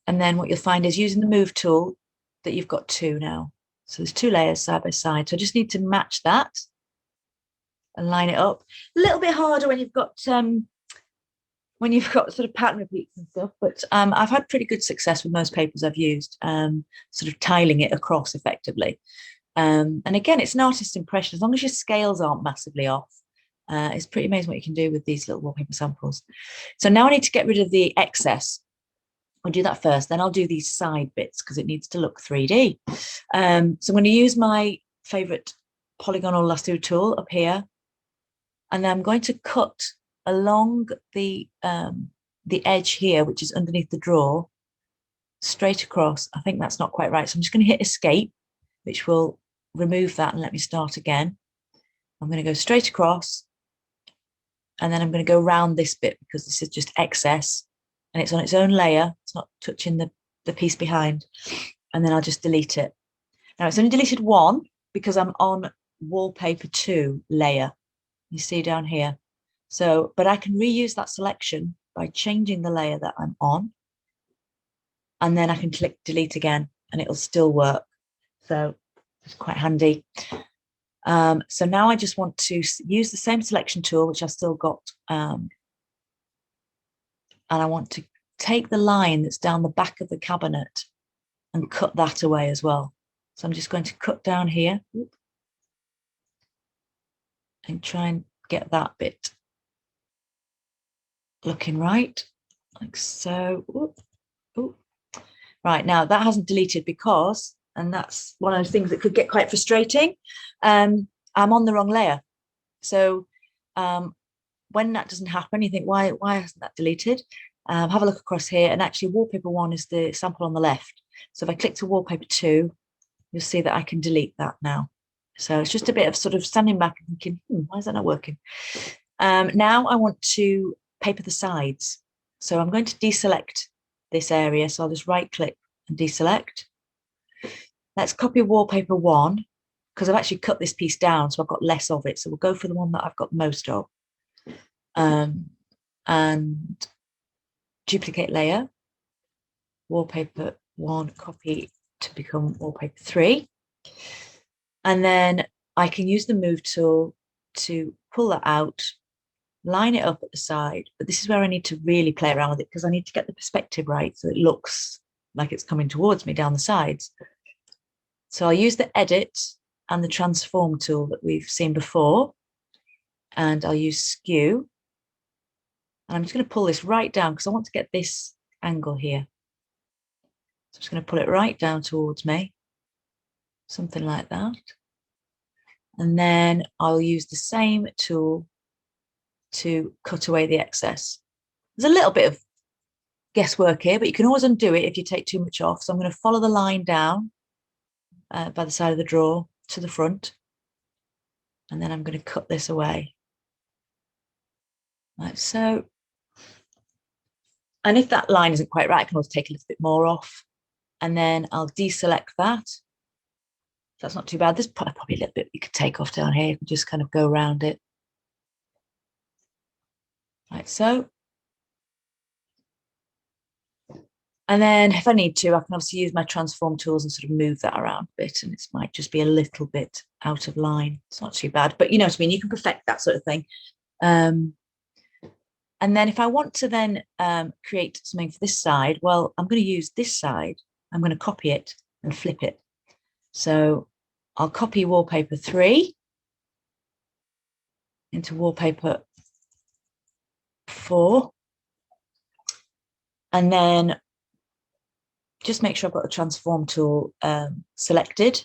And then what you'll find is using the move tool that you've got 2 now. So there's 2 layers side by side. So I just need to match that and line it up. A little bit harder when you've got sort of pattern repeats and stuff, but I've had pretty good success with most papers I've used, sort of tiling it across effectively. And again, it's an artist's impression. As long as your scales aren't massively off, it's pretty amazing what you can do with these little wallpaper samples. So now I need to get rid of the excess. I'll do that first, then I'll do these side bits because it needs to look 3D. So I'm going to use my favorite polygonal lasso tool up here, and then I'm going to cut along the edge here, which is underneath the drawer, straight across. I think that's not quite right, so I'm just going to hit escape, which will remove that and let me start again. I'm going to go straight across, and then I'm going to go around this bit because this is just excess and it's on its own layer. It's not touching the piece behind. And then I'll just delete it. Now it's only deleted 1 because I'm on wallpaper 2 layer. You see down here. So, but I can reuse that selection by changing the layer that I'm on. And then I can click delete again and it'll still work. So it's quite handy. So now I just want to use the same selection tool, which I've still got. And I want to take the line that's down the back of the cabinet and cut that away as well. So I'm just going to cut down here and try and get that bit looking right, like so. Ooh, ooh. Right, now that hasn't deleted because, and that's one of those things that could get quite frustrating, I'm on the wrong layer. So when that doesn't happen, you think, why hasn't that deleted? Have a look across here, and actually wallpaper 1 is the sample on the left. So if I click to wallpaper 2, you'll see that I can delete that now. So it's just a bit of sort of standing back and thinking, why is that not working? Now I want to paper the sides. So I'm going to deselect this area. So I'll just right click and deselect. Let's copy wallpaper 1 because I've actually cut this piece down, so I've got less of it. So we'll go for the one that I've got most of. And duplicate layer, wallpaper 1, copy to become wallpaper 3. And then I can use the move tool to pull that out, line it up at the side. But this is where I need to really play around with it because I need to get the perspective right so it looks like it's coming towards me down the sides. So I'll use the edit and the transform tool that we've seen before. And I'll use skew. And I'm just going to pull this right down because I want to get this angle here. So I'm just going to pull it right down towards me, something like that. And then I'll use the same tool to cut away the excess. There's a little bit of guesswork here, but you can always undo it if you take too much off. So I'm going to follow the line down by the side of the drawer to the front. And then I'm going to cut this away. Like so. And if that line isn't quite right, I can always take a little bit more off. And then I'll deselect that. That's not too bad. There's probably a little bit you could take off down here. You can just kind of go around it. Like so. And then if I need to, I can obviously use my transform tools and sort of move that around a bit. And it might just be a little bit out of line. It's not too bad. But you know what I mean? You can perfect that sort of thing. And then if I want to then create something for this side, well, I'm going to use this side. I'm going to copy it and flip it. So I'll copy wallpaper 3 into wallpaper 4. And then just make sure I've got the transform tool selected.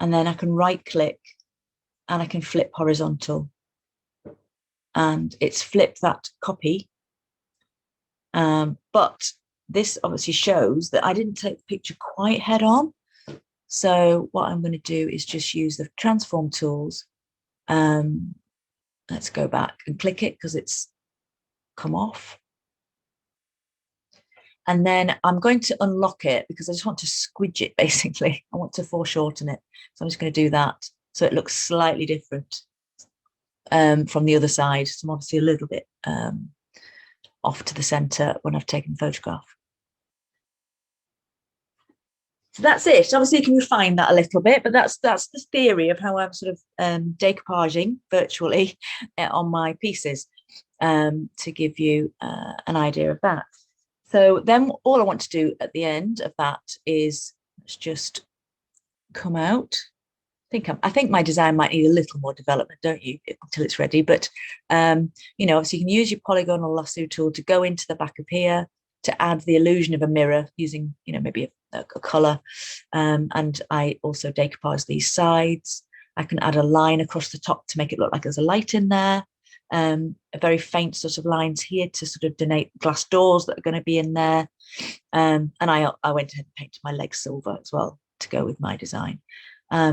And then I can right click and I can flip horizontal. And it's flipped that copy. But this obviously shows that I didn't take the picture quite head on. So what I'm going to do is just use the transform tools. Let's go back and click it because it's come off. And then I'm going to unlock it because I just want to squidge it, basically. I want to foreshorten it. So I'm just going to do that so it looks slightly different from the other side. So I'm obviously a little bit off to the center when I've taken the photograph. So that's it. Obviously, you can refine that a little bit, but that's the theory of how I'm sort of decoupaging virtually on my pieces, to give you an idea of that. So then all I want to do at the end of that is let's just come out. I think my design might need a little more development, don't you, until it's ready. But you know, so you can use your polygonal lasso tool to go into the back of here to add the illusion of a mirror using, you know, maybe a color. And I also decoupage these sides. I can add a line across the top to make it look like there's a light in there. A very faint sort of lines here to sort of denote glass doors that are going to be in there. And I went ahead and painted my legs silver as well to go with my design.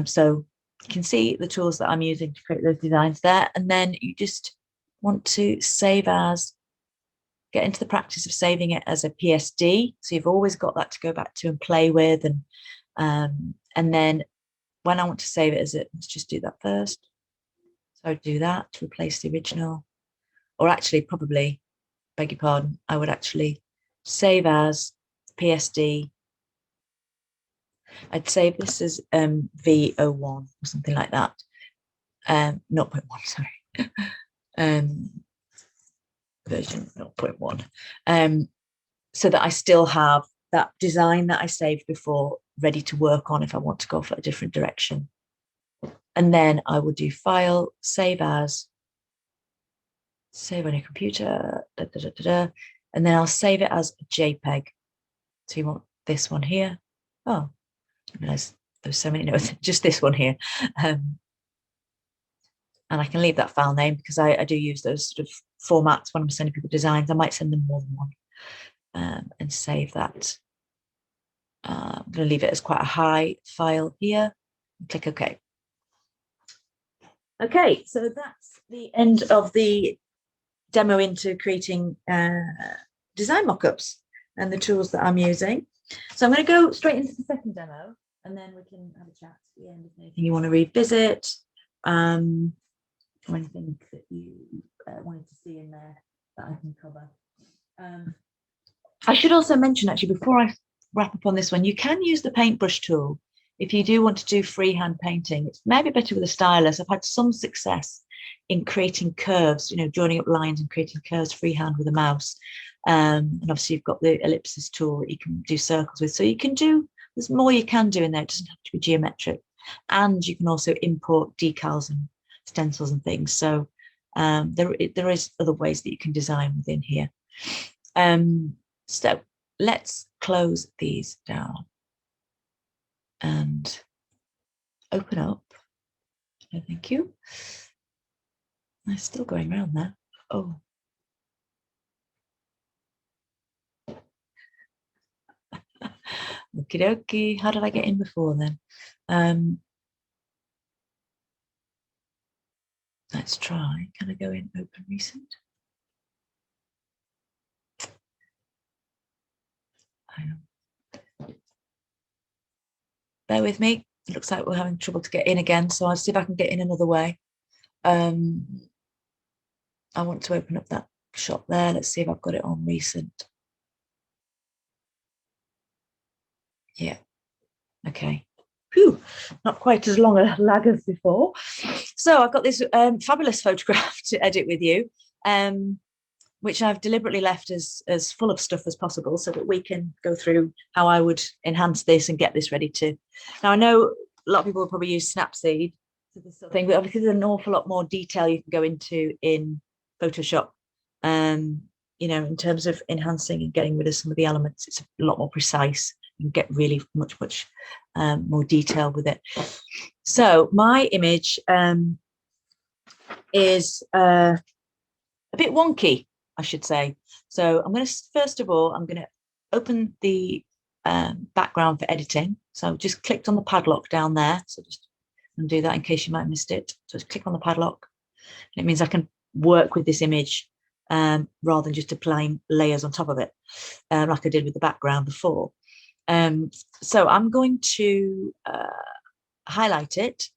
So you can see the tools that I'm using to create those designs there. And then you just want to save as, get into the practice of saving it as a PSD. So you've always got that to go back to and play with. And then when I want to save it as it, let's just do that first. So I'd do that to replace the original, or actually probably, beg your pardon, I would actually save as PSD. I'd save this as V01 or something like that. 0.1, sorry. Version 0.1. So that I still have that design that I saved before ready to work on if I want to go for a different direction. And then I will do File, Save As, save on your computer, and then I'll save it as a JPEG. So you want this one here. Oh, I realize there's so many notes, just this one here. And I can leave that file name because I do use those sort of formats when I'm sending people designs. I might send them more than one, and save that. I'm going to leave it as quite a high file here and click OK. Okay, so that's the end of the demo into creating design mockups and the tools that I'm using. So I'm going to go straight into the second demo, and then we can have a chat at the end if anything you want to revisit, or anything that you wanted to see in there that I can cover. I should also mention, actually, before I wrap up on this one, you can use the paintbrush tool if you do want to do freehand painting. It's maybe better with a stylus. I've had some success in creating curves, you know, joining up lines and creating curves freehand with a mouse. And obviously you've got the ellipsis tool that you can do circles with. So you can do, there's more you can do in there. It doesn't have to be geometric. And you can also import decals and stencils and things. So there is other ways that you can design within here. So let's close these down and open up. No, thank you. I'm still going around there. Oh. Okie dokie. How did I get in before then? Let's try. Can I go in open recent? Bear with me. It looks like we're having trouble to get in again, so I'll see if I can get in another way. I want to open up that shot there. Let's see if I've got it on recent. Yeah. Okay. Whew, not quite as long a lag as before. So I've got this fabulous photograph to edit with you, which I've deliberately left as full of stuff as possible so that we can go through how I would enhance this and get this ready to. Now, I know a lot of people will probably use Snapseed for this sort of thing, but obviously there's an awful lot more detail you can go into in Photoshop. You know, in terms of enhancing and getting rid of some of the elements, it's a lot more precise. You can get really much more detail with it. So my image is a bit wonky, I should say. So I'm going to, first of all, I'm going to open the background for editing. So I've just clicked on the padlock down there. So just undo that in case you might have missed it. So just click on the padlock. And it means I can work with this image rather than just applying layers on top of it, like I did with the background before. So I'm going to highlight it,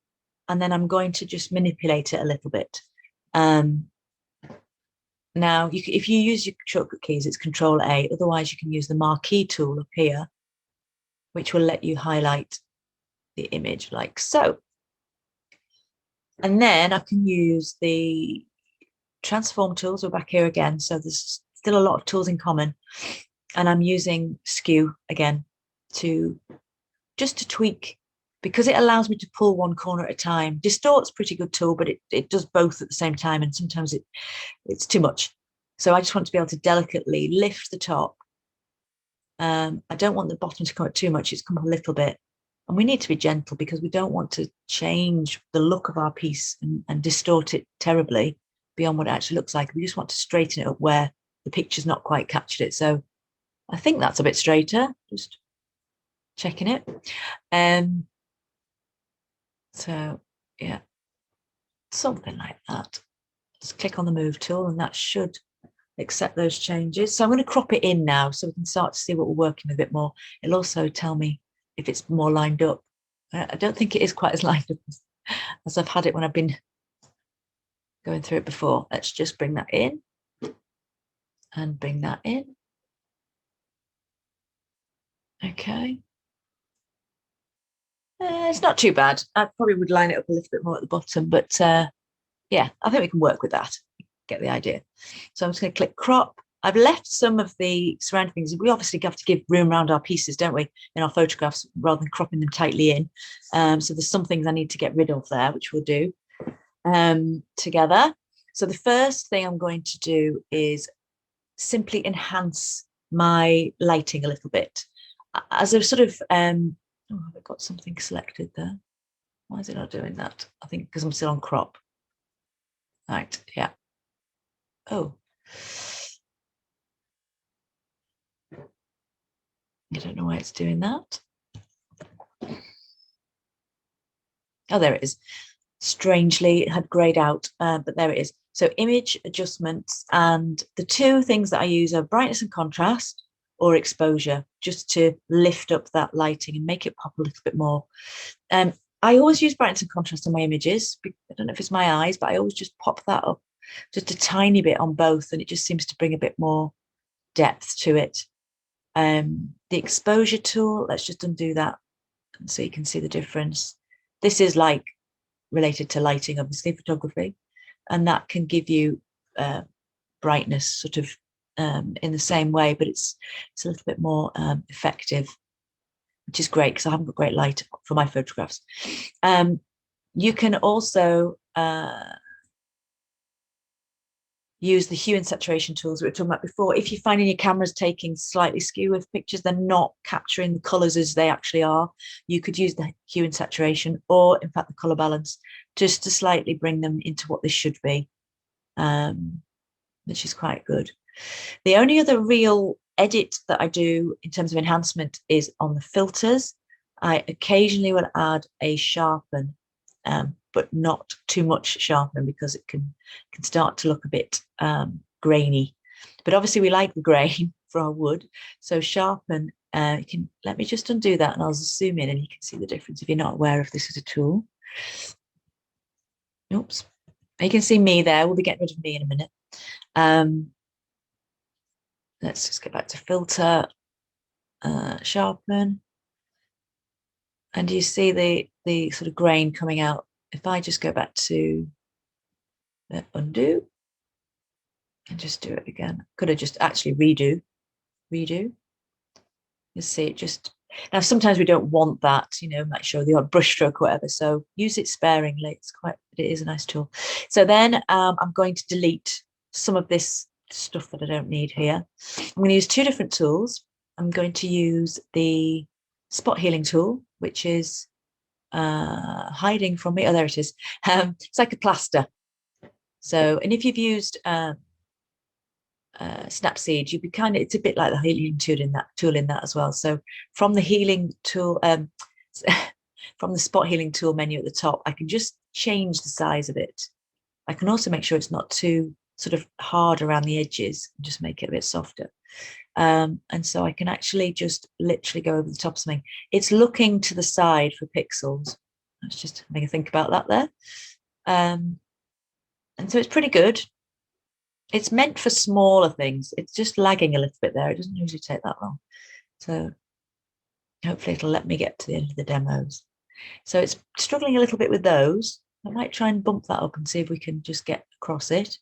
and then I'm going to just manipulate it a little bit. Now, if you use your shortcut keys, it's Control A. Otherwise, you can use the marquee tool up here, which will let you highlight the image like so. And then I can use the transform tools. We're back here again. So there's still a lot of tools in common. And I'm using skew again to tweak, because it allows me to pull one corner at a time. Distort's a pretty good tool, but it does both at the same time. And sometimes it's too much. So I just want to be able to delicately lift the top. I don't want the bottom to come up too much. It's come up a little bit. And we need to be gentle because we don't want to change the look of our piece and distort it terribly beyond what it actually looks like. We just want to straighten it up where the picture's not quite captured it. So I think that's a bit straighter, just checking it. So yeah, something like that. Just click on the move tool and that should accept those changes. So I'm going to crop it in now so we can start to see what we're working with a bit more. It'll also tell me if it's more lined up. I don't think it is quite as lined up as I've had it when I've been going through it before. Let's just bring that in and bring that in. Okay. It's not too bad. I probably would line it up a little bit more at the bottom, but yeah, I think we can work with that. Get the idea. So I'm just going to click crop. I've left some of the surrounding things. We obviously have to give room around our pieces, don't we, in our photographs, rather than cropping them tightly in. So there's some things I need to get rid of there, which we'll do together. So the first thing I'm going to do is simply enhance my lighting a little bit. As a sort of, oh, I've got something selected there. Why is it not doing that? I think because I'm still on crop. Right, yeah. Oh. I don't know why it's doing that. Oh, there it is. Strangely, it had grayed out, but there it is. So image adjustments, and the two things that I use are brightness and contrast or exposure, just to lift up that lighting and make it pop a little bit more. I always use brightness and contrast on my images. I don't know if it's my eyes, but I always just pop that up just a tiny bit on both, and it just seems to bring a bit more depth to it. The exposure tool, let's just undo that so you can see the difference. This is like related to lighting, obviously, photography, and that can give you brightness sort of in the same way, but it's a little bit more effective, which is great because I haven't got great light for my photographs. You can also use the hue and saturation tools we were talking about before. If you're finding your camera's taking slightly skew with pictures, they're not capturing the colors as they actually are, you could use the hue and saturation, or in fact the color balance, just to slightly bring them into what they should be, which is quite good. The only other real edit that I do in terms of enhancement is on the filters. I occasionally will add a sharpen, but not too much sharpen, because it can start to look a bit grainy. But obviously we like the grain for our wood. So sharpen, you can, let me just undo that and I'll zoom in and you can see the difference if you're not aware of this as a tool. Oops. You can see me there. We'll be getting rid of me in a minute. Let's just get back to filter, sharpen. And you see the sort of grain coming out. If I just go back to undo and just do it again, could have just actually redo. You see it just, now sometimes we don't want that, you know, make sure the odd brush stroke or whatever, so use it sparingly. It is a nice tool. So then I'm going to delete some of this stuff that I don't need here. I'm going to use two different tools. I'm going to use the spot healing tool, which is hiding from me. Oh, there it is. It's like a plaster. So, and if you've used Snapseed, you'd be it's a bit like the healing tool in that as well. So from the healing tool, from the spot healing tool menu at the top, I can just change the size of it. I can also make sure it's not too sort of hard around the edges and just make it a bit softer. And so I can actually just literally go over the top of something. It's looking to the side for pixels. Let's just make a think about that there. And so it's pretty good. It's meant for smaller things. It's just lagging a little bit there. It doesn't usually take that long. So Hopefully it'll let me get to the end of the demos. So it's struggling a little bit with those. I might try and bump that up and see if we can just get across it.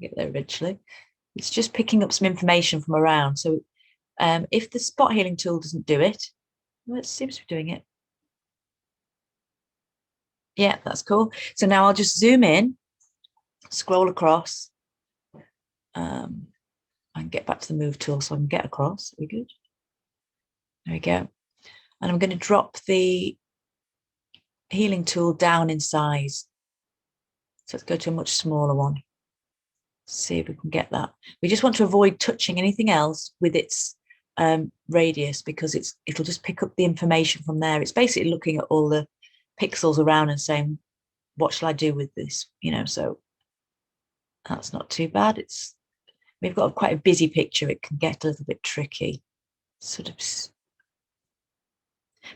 Get there eventually. It's just picking up some information from around. So if the spot healing tool doesn't do it, well, it seems to be doing it. Yeah, that's cool. So now I'll just zoom in, scroll across, and get back to the move tool so I can get across. Are we good? There we go. And I'm going to drop the healing tool down in size. So let's go to a much smaller one. See if we can get that. We just want to avoid touching anything else with its radius, because it'll just pick up the information from there. It's basically looking at all the pixels around and saying, what shall I do with this? You know, so that's not too bad. We've got quite a busy picture. It can get a little bit tricky, sort of.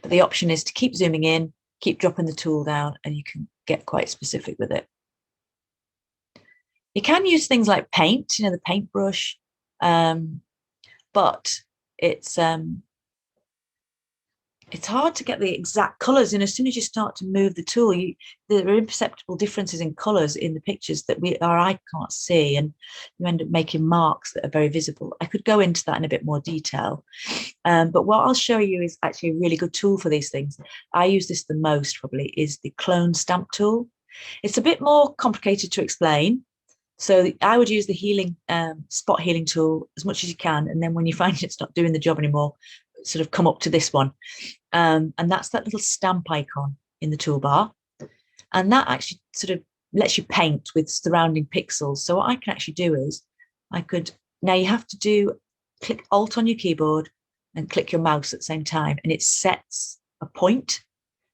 But the option is to keep zooming in, keep dropping the tool down, and you can get quite specific with it. You can use things like paint, you know, the paintbrush, but it's hard to get the exact colors. And as soon as you start to move the tool, there are imperceptible differences in colors in the pictures that our eye can't see, and you end up making marks that are very visible. I could go into that in a bit more detail, but what I'll show you is actually a really good tool for these things. I use this the most probably is the clone stamp tool. It's a bit more complicated to explain. So I would use the healing spot healing tool as much as you can, and then when you find it's not doing the job anymore, sort of come up to this one, and that's that little stamp icon in the toolbar, and that actually sort of lets you paint with surrounding pixels. So what I can actually do is now you have to click Alt on your keyboard and click your mouse at the same time, and it sets a point,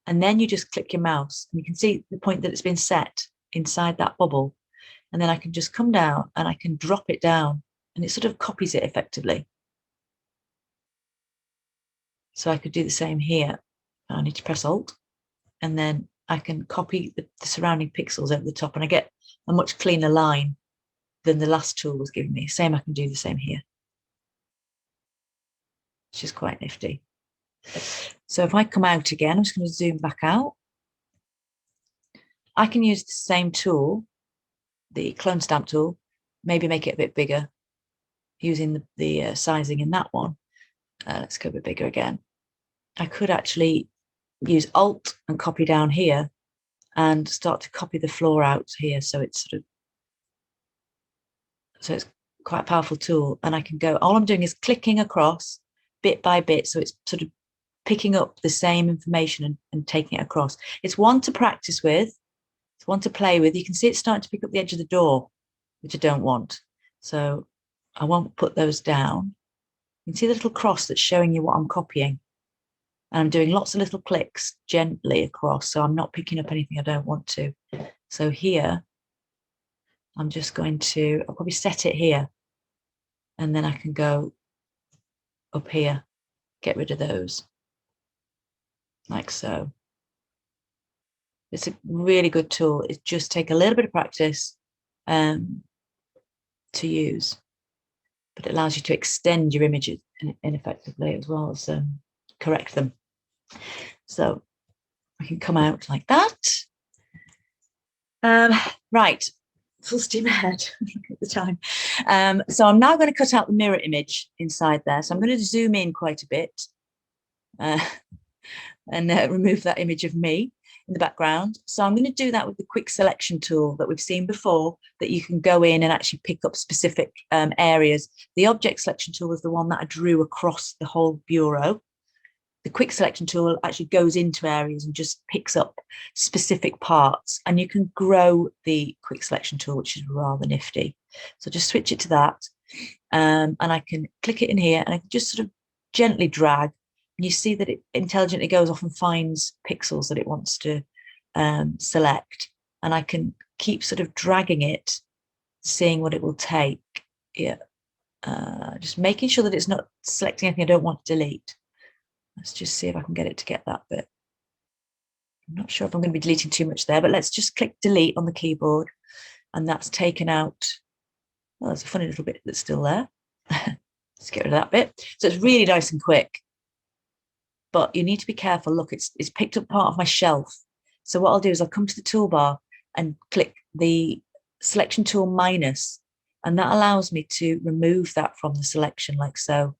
and then you just click your mouse and you can see the point that it's been set inside that bubble. And then I can just come down and I can drop it down, and it sort of copies it effectively. So I could do the same here. I need to press Alt, and then I can copy the surrounding pixels over the top, and I get a much cleaner line than the last tool was giving me. Same, I can do the same here, which is quite nifty. So if I come out again, I'm just going to zoom back out. I can use the same tool, the clone stamp tool, maybe make it a bit bigger using the sizing in that one. Let's go a bit bigger again. I could actually use Alt and copy down here and start to copy the floor out here. So it's quite a powerful tool. And I can go, all I'm doing is clicking across bit by bit. So it's sort of picking up the same information and taking it across. It's one to practice with. It's one to play with. You can see it's starting to pick up the edge of the door, which I don't want. So I won't put those down. You can see the little cross that's showing you what I'm copying. And I'm doing lots of little clicks gently across, so I'm not picking up anything I don't want to. So here, I'm just going to, I'll probably set it here, and then I can go up here, get rid of those, like so. It's a really good tool. It just takes a little bit of practice to use, but it allows you to extend your images ineffectively as well as correct them. So I can come out like that. Right, full steam ahead at the time. So I'm now going to cut out the mirror image inside there. So I'm going to zoom in quite a bit and remove that image of me in the background. So I'm going to do that with the quick selection tool that we've seen before, that you can go in and actually pick up specific areas. The object selection tool was the one that I drew across the whole bureau. The quick selection tool actually goes into areas and just picks up specific parts, and you can grow the quick selection tool, which is rather nifty. So just switch it to that, and I can click it in here, and I can just sort of gently drag, and you see that it intelligently goes off and finds pixels that it wants to select, and I can keep sort of dragging it, seeing what it will take. Yeah, just making sure that it's not selecting anything I don't want to delete. Let's just see if I can get it to get that bit. I'm not sure if I'm going to be deleting too much there, but let's just click delete on the keyboard, and that's taken out Well, there's a funny little bit that's still there. Let's get rid of that bit. So it's really nice and quick, but you need to be careful. Look, it's picked up part of my shelf. So what I'll do is I'll come to the toolbar and click the selection tool minus, and that allows me to remove that from the selection like so.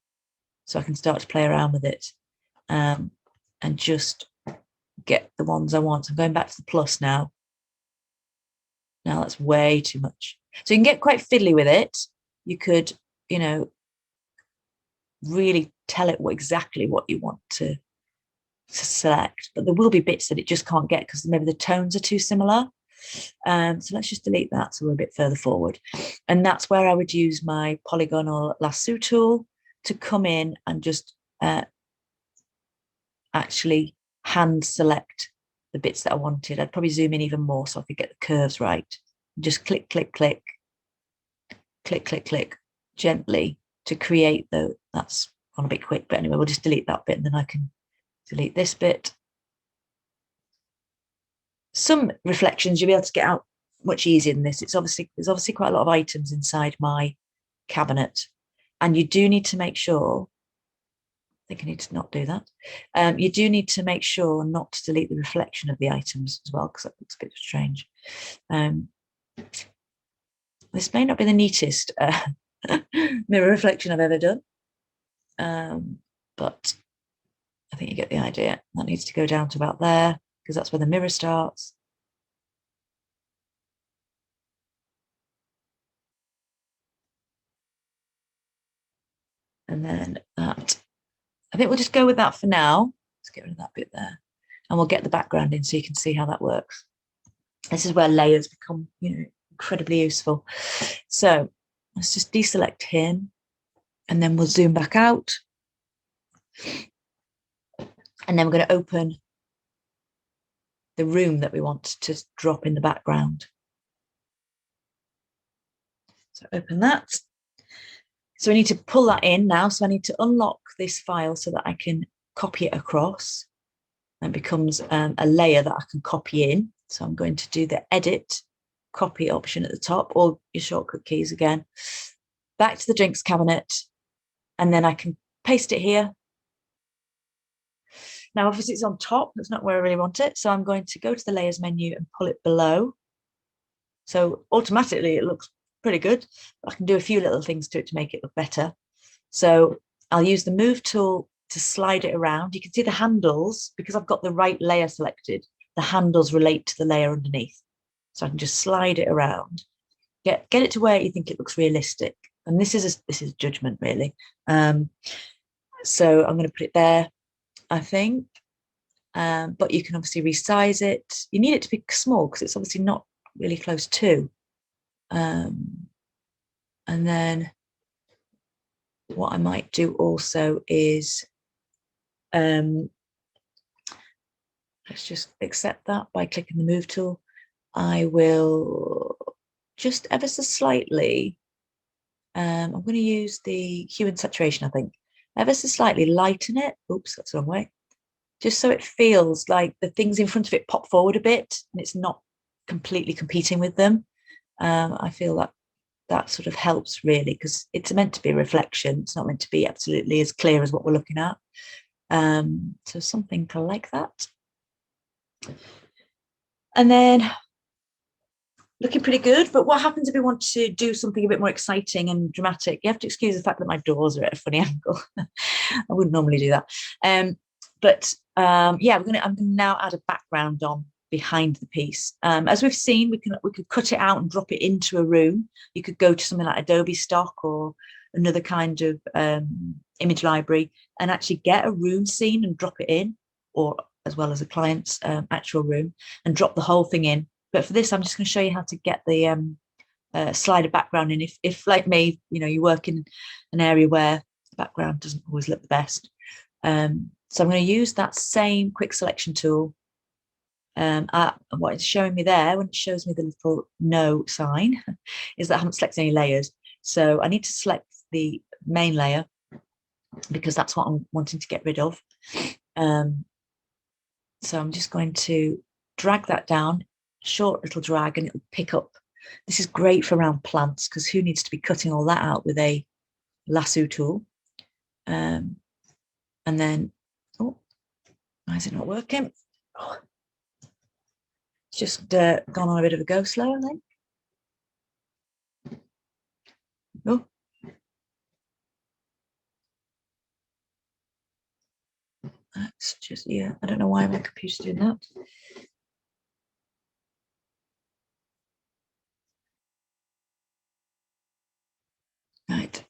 So I can start to play around with it and just get the ones I want. So I'm going back to the plus now. Now that's way too much. So you can get quite fiddly with it. You could, you know, really tell it exactly what you want to select, but there will be bits that it just can't get because maybe the tones are too similar. So let's just delete that so we're a bit further forward. And that's where I would use my polygonal lasso tool to come in and just actually hand select the bits that I wanted. I'd probably zoom in even more so I could get the curves right. Just click, click, click, click, click, click gently to create that's gone a bit quick, but anyway, we'll just delete that bit and then I can delete this bit. Some reflections you'll be able to get out much easier than this. There's obviously quite a lot of items inside my cabinet, and you do need to make sure, I think I need to not do that. You do need to make sure not to delete the reflection of the items as well, because that looks a bit strange. This may not be the neatest mirror reflection I've ever done, but I think you get the idea. That needs to go down to about there, because that's where the mirror starts. And then that, I think we'll just go with that for now. Let's get rid of that bit there. And we'll get the background in so you can see how that works. This is where layers become, incredibly useful. So let's just deselect him and then we'll zoom back out. And then we're going to open the room that we want to drop in the background. So open that. So we need to pull that in now. So I need to unlock this file so that I can copy it across. And it becomes a layer that I can copy in. So I'm going to do the edit copy option at the top, or your shortcut keys again. Back to the drinks cabinet. And then I can paste it here. Now, obviously it's on top. That's not where I really want it. So I'm going to go to the layers menu and pull it below. So automatically it looks pretty good. I can do a few little things to it to make it look better. So I'll use the move tool to slide it around. You can see the handles, because I've got the right layer selected, the handles relate to the layer underneath. So I can just slide it around, get it to where you think it looks realistic. And this is judgment, really. So I'm going to put it there, I think. But you can obviously resize it. You need it to be small because it's obviously not really close to. And then what I might do also is, let's just accept that by clicking the move tool. I will just ever so slightly, I'm going to use the hue and saturation, I think, ever so slightly lighten it. Oops, that's the wrong way. Just so it feels like the things in front of it pop forward a bit and it's not completely competing with them. I feel that sort of helps really, because it's meant to be a reflection. It's not meant to be absolutely as clear as what we're looking at. So something like that. And then looking pretty good. But what happens if we want to do something a bit more exciting and dramatic? You have to excuse the fact that my doors are at a funny angle. I wouldn't normally do that. Yeah, I'm going to now add a background on behind the piece. As we've seen, we could cut it out and drop it into a room. You could go to something like Adobe Stock or another kind of image library and actually get a room scene and drop it in, or as well as a client's actual room, and drop the whole thing in. But for this, I'm just going to show you how to get the slider background in. If like me, you work in an area where the background doesn't always look the best. So I'm going to use that same quick selection tool. What it's showing me there, when it shows me the little no sign, is that I haven't selected any layers. So I need to select the main layer because that's what I'm wanting to get rid of. So I'm just going to drag that down, short little drag, and it'll pick up This is great for around plants because who needs to be cutting all that out with a lasso tool? And then, oh, why is it not working? Oh, it's just gone on a bit of a go slow, I think. Oh. That's just, yeah, I don't know why my computer's doing that. Right.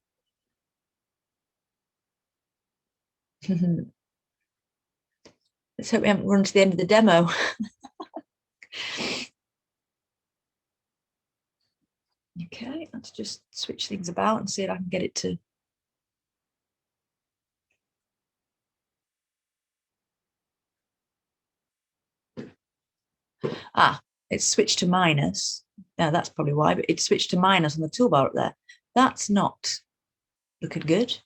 Let's hope we haven't run to the end of the demo. Okay, let's just switch things about and see if I can get it to. Ah, it's switched to minus. Now that's probably why, but it's switched to minus on the toolbar up there. That's not looking good.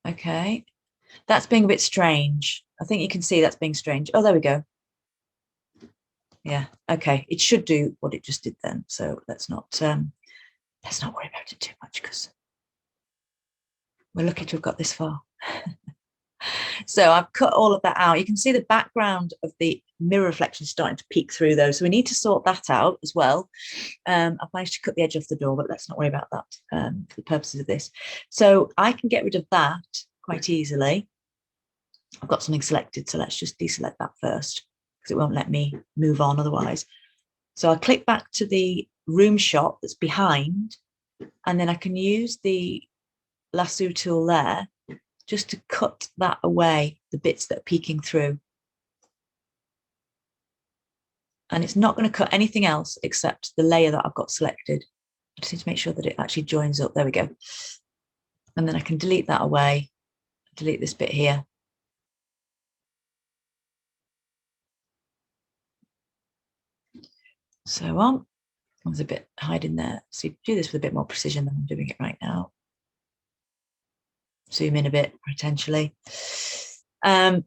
Okay, that's being a bit strange. I think you can see that's being strange. Oh, there we go. Yeah, okay, it should do what it just did then. So let's not worry about it too much because we're lucky to have got this far. So I've cut all of that out. You can see the background of the mirror reflection starting to peek through those. So we need to sort that out as well. I've managed to cut the edge off the door, but let's not worry about that for the purposes of this. So I can get rid of that quite easily. I've got something selected, so let's just deselect that first because it won't let me move on otherwise. So I'll click back to the room shot that's behind, and then I can use the lasso tool there just to cut that away, the bits that are peeking through. And it's not going to cut anything else except the layer that I've got selected. I just need to make sure that it actually joins up. There we go. And then I can delete that away, delete this bit here. So on. There's a bit hiding there. So you do this with a bit more precision than I'm doing it right now. Zoom in a bit, potentially. I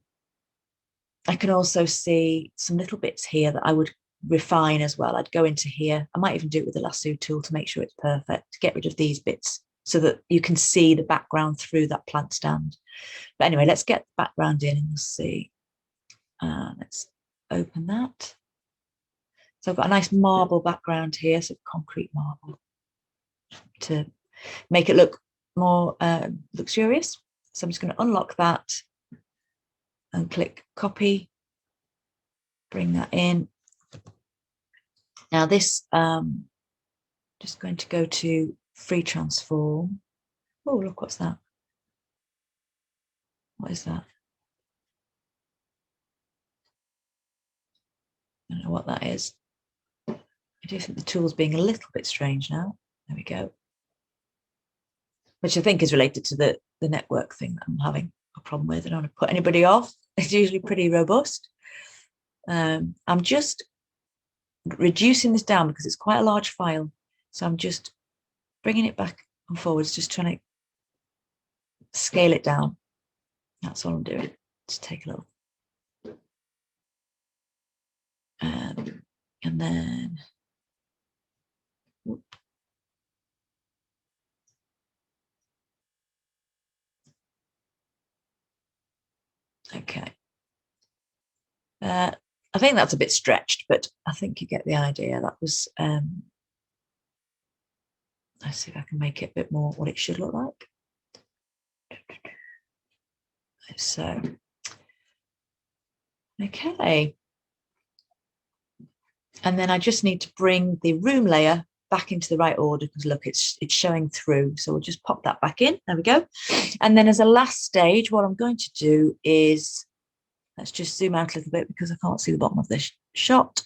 can also see some little bits here that I would refine as well. I'd go into here. I might even do it with the lasso tool to make sure it's perfect, to get rid of these bits so that you can see the background through that plant stand. But anyway, let's get the background in and we'll see. Let's open that. So I've got a nice marble background here, so concrete marble, to make it look more luxurious. So I'm just going to unlock that and click copy, bring that in. Now this, just going to go to free transform. Oh, look, what's that? What is that? I don't know what that is. I do think the tool's being a little bit strange now. There we go. Which I think is related to the network thing that I'm having a problem with. I don't want to put anybody off. It's usually pretty robust. I'm just reducing this down because it's quite a large file. So I'm just bringing it back and forwards, just trying to scale it down. That's all I'm doing. Just take a little. And then, okay. I think that's a bit stretched, but I think you get the idea. That was, let's see if I can make it a bit more what it should look like. So, okay. And then I just need to bring the room layer back into the right order because look, it's showing through. So we'll just pop that back in. There we go. And then as a last stage, what I'm going to do is, let's just zoom out a little bit because I can't see the bottom of this shot.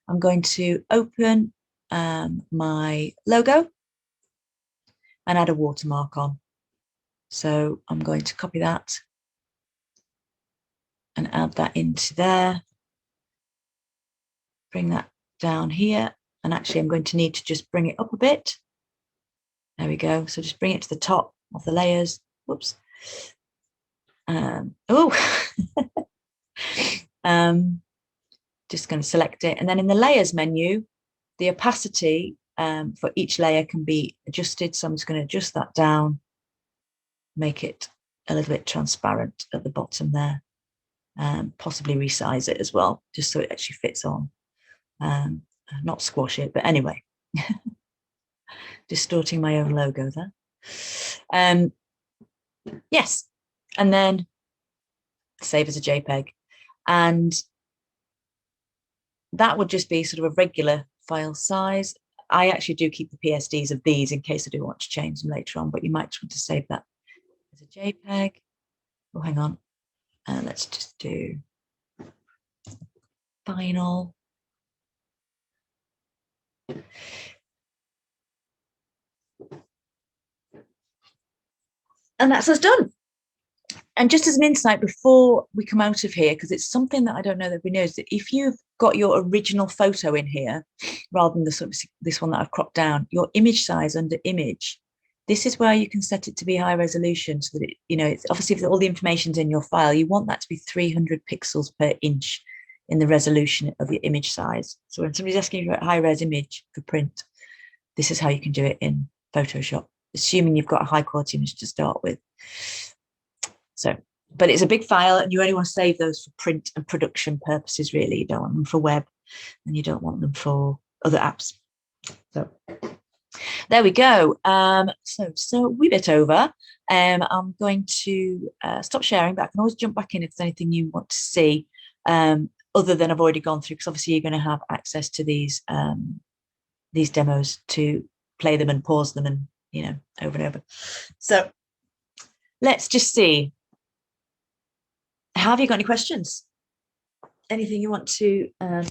I'm going to open my logo and add a watermark on. So I'm going to copy that and add that into there. Bring that down here. And actually, I'm going to need to just bring it up a bit. There we go. So just bring it to the top of the layers. Whoops. Just going to select it. And then in the layers menu, The opacity for each layer can be adjusted. So I'm just going to adjust that down, make it a little bit transparent at the bottom there, possibly resize it as well, just so it actually fits on. Not squash it, but anyway, distorting my own logo there. Yes, and then save as a JPEG. And that would just be sort of a regular file size. I actually do keep the PSDs of these in case I do want to change them later on, but you might want to save that as a JPEG. Oh, hang on. Let's just do final. And that's us done. And just as an insight before we come out of here, because it's something that I don't know that we know, is that if you've got your original photo in here, rather than the sort of this one that I've cropped down, your image size under image, this is where you can set it to be high resolution so that it, you know, it's obviously if all the information's in your file, you want that to be 300 pixels per inch in the resolution of your image size. So when somebody's asking you for a high res image for print, this is how you can do it in Photoshop, assuming you've got a high quality image to start with. So, but it's a big file and you only want to save those for print and production purposes, really. You don't want them for web and you don't want them for other apps. So there we go. So we bit over. I'm going to stop sharing, but I can always jump back in if there's anything you want to see other than I've already gone through, because obviously you're going to have access to these demos to play them and pause them and, you know, over and over. So let's just see. Have you got any questions? Anything you want to oh,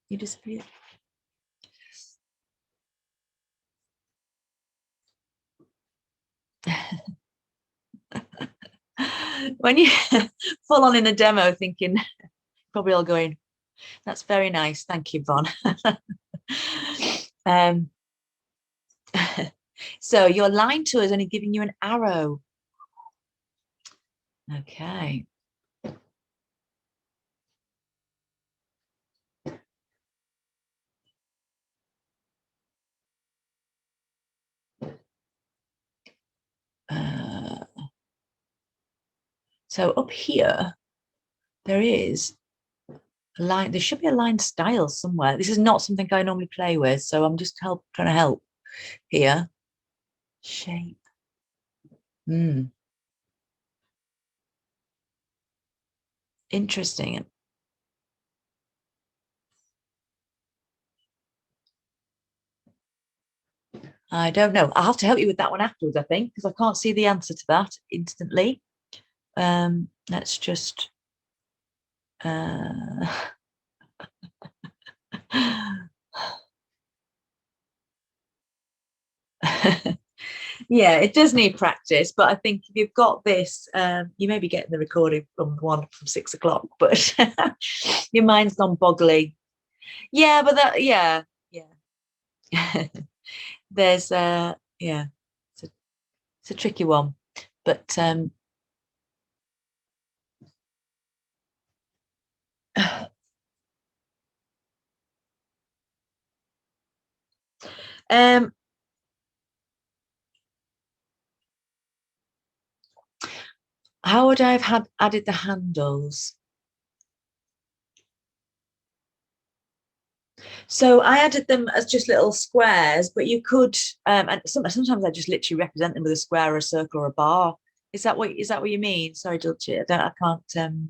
you disappeared. When you full on in a demo thinking, probably all going, that's very nice, thank you, Von. So your line tool is only giving you an arrow. Okay. So up here, there is a line. There should be a line style somewhere. This is not something I normally play with, so I'm just trying to help here. Shape. Interesting. I don't know. I'll have to help you with that one afterwards, I think, because I can't see the answer to that instantly. Let's just yeah, it does need practice, but I think if you've got this, you may be getting the recording from 6 o'clock, but your mind's non-boggling. Yeah, but that, yeah. There's yeah, it's a tricky one, but how would I have added the handles? So I added them as just little squares, but you could, and sometimes I just literally represent them with a square or a circle or a bar. Is that what you mean? Sorry, Dulce, I can't.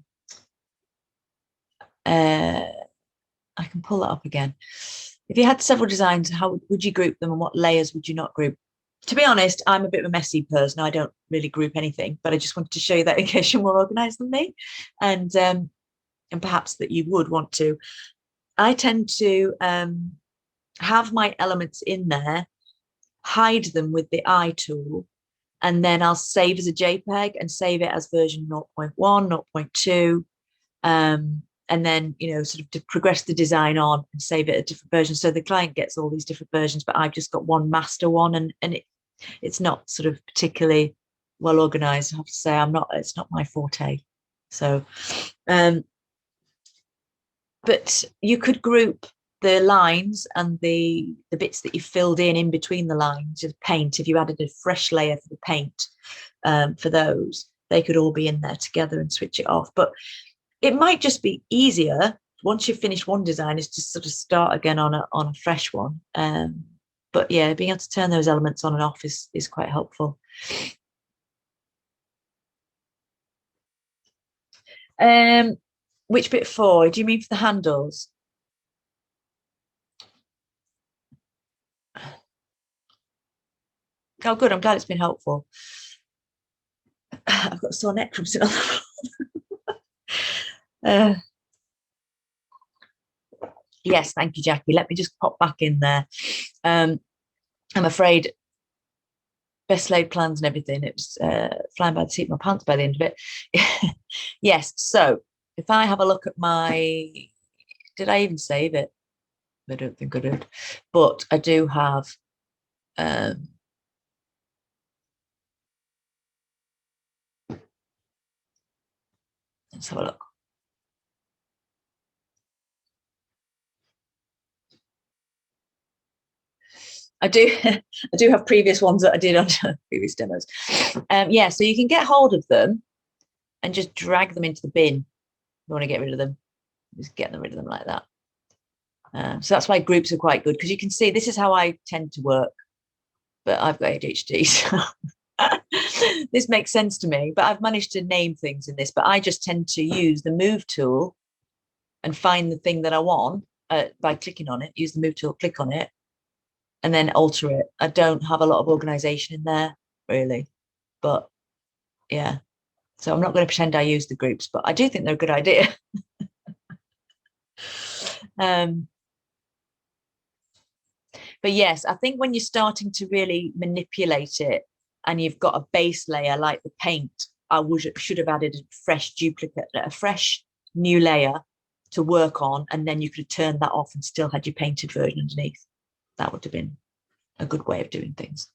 I can pull that up again. If you had several designs, how would you group them, and what layers would you not group? To be honest, I'm a bit of a messy person. I don't really group anything, but I just wanted to show you that in case you're more organized than me, and perhaps that you would want to. I tend to have my elements in there, hide them with the eye tool, and then I'll save as a JPEG and save it as version 0.1, 0.2, and then, you know, sort of to progress the design on and save it a different version. So the client gets all these different versions, but I've just got one master one, and it's not sort of particularly well organized. I have to say, it's not my forte. So, um, but you could group the lines and the bits that you filled in between the lines of paint. If you added a fresh layer for the paint, for those, they could all be in there together and switch it off. But it might just be easier once you've finished one design is to sort of start again on a fresh one. But yeah, being able to turn those elements on and off is quite helpful. Which bit for? Do you mean for the handles? Oh, good. I'm glad it's been helpful. I've got a sore neck from sitting on the floor. uh, yes, thank you, Jackie. Let me just pop back in there. I'm afraid best laid plans and everything. It was flying by the seat of my pants by the end of it. Yes. So if I have a look at my, did I even save it? I don't think I did, but I do have. Let's have a look. I do, I do have previous ones that I did on previous demos. Yeah, so you can get hold of them and just drag them into the bin. You want to get rid of them, just get them rid of them like that. So that's why groups are quite good because you can see this is how I tend to work, but I've got ADHD, so this makes sense to me. But I've managed to name things in this, but I just tend to use the move tool and find the thing that I want by clicking on it, use the move tool, click on it, and then alter it. I don't have a lot of organization in there, really. But yeah, so I'm not going to pretend I use the groups, but I do think they're a good idea. But yes, I think when you're starting to really manipulate it and you've got a base layer like the paint, should have added a fresh duplicate, a fresh new layer to work on, and then you could have turned that off and still had your painted version underneath. That would have been a good way of doing things.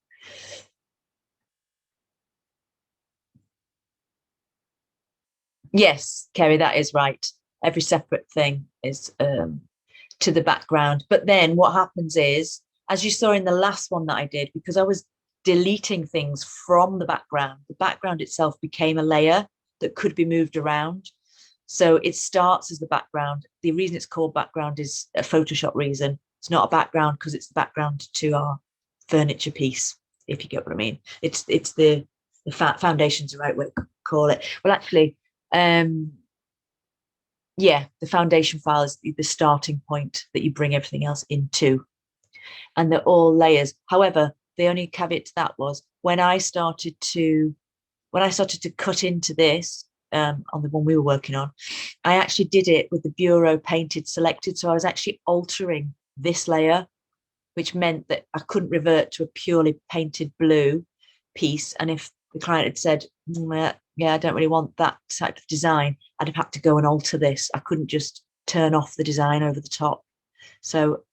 Yes, Kerry, that is right. Every separate thing is to the background. But then what happens is, as you saw in the last one that I did, because I was deleting things from the background itself became a layer that could be moved around. So it starts as the background. The reason it's called background is a Photoshop reason. It's not a background because it's the background to our furniture piece, if you get what I mean. It's the foundation's the right way to call it. Well, actually, yeah, the foundation file is the starting point that you bring everything else into, and they're all layers. However, the only caveat to that was when I started to cut into this on the one we were working on, I actually did it with the bureau painted selected. So I was actually altering this layer, which meant that I couldn't revert to a purely painted blue piece. And if the client had said, yeah, I don't really want that type of design, I'd have had to go and alter this. I couldn't just turn off the design over the top. So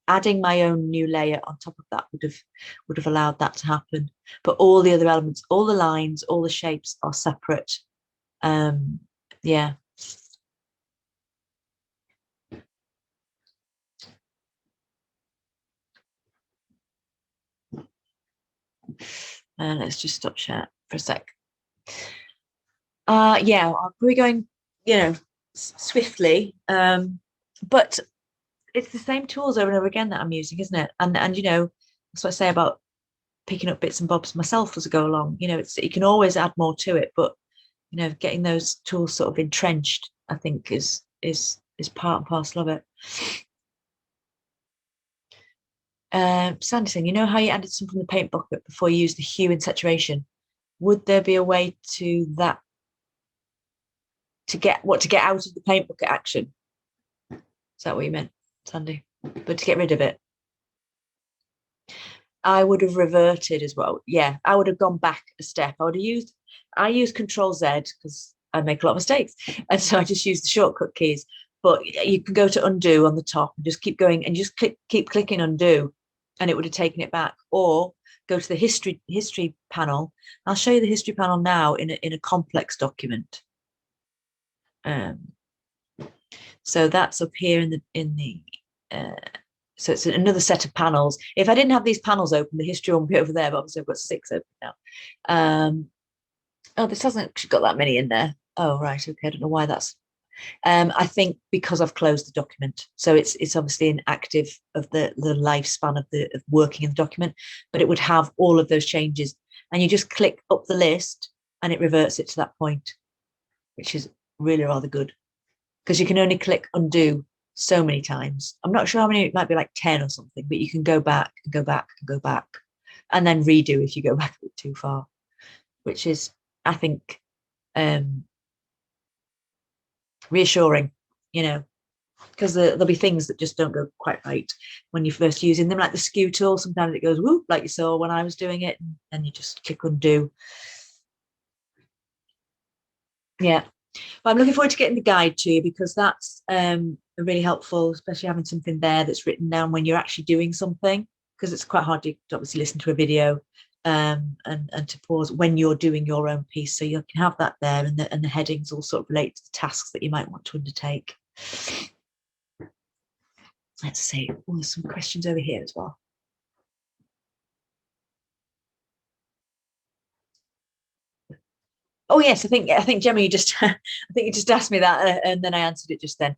adding my own new layer on top of that would have allowed that to happen. But all the other elements, all the lines, all the shapes are separate. Yeah. And let's just stop share for a sec. Yeah, we're going, swiftly. But it's the same tools over and over again that I'm using, isn't it? And that's what I say about picking up bits and bobs myself as I go along. You can always add more to it, but getting those tools sort of entrenched, I think is part and parcel of it. Sanderson, you know how you added some from the paint bucket before you used the hue and saturation? Would there be a way to that to get out of the paint bucket action? Is that what you meant, Sandy? But to get rid of it? I would have reverted as well. Yeah, I would have gone back a step. I used Control Z because I make a lot of mistakes. And so I just used the shortcut keys. But you can go to undo on the top and just keep going and just keep clicking undo, and it would have taken it back. Or go to the history panel. I'll show you the history panel now in a complex document. Um, so that's up here in the so it's another set of panels. If I didn't have these panels open, the history will be over there, but obviously I've got 6 open now. Oh, this hasn't actually got that many in there. Oh, right. Okay. I don't know why that's. I think because I've closed the document. So it's obviously inactive of the lifespan of working in the document, but it would have all of those changes. And you just click up the list and it reverts it to that point, which is really rather good because you can only click undo so many times. I'm not sure how many, it might be like 10 or something, but you can go back and go back and go back and then redo if you go back a bit too far, which is, I think, reassuring, you know, because there'll be things that just don't go quite right when you're first using them, like the skew tool. Sometimes it goes whoop, like you saw when I was doing it, and then you just click undo. Yeah, but I'm looking forward to getting the guide to you because that's really helpful, especially having something there that's written down when you're actually doing something, because it's quite hard to obviously listen to a video and to pause when you're doing your own piece. So you can have that there, and the headings all sort of relate to the tasks that you might want to undertake. Let's see. Oh, there's some questions over here as well. Oh yes, I think Gemma, you just I think you just asked me that, and then I answered it just then.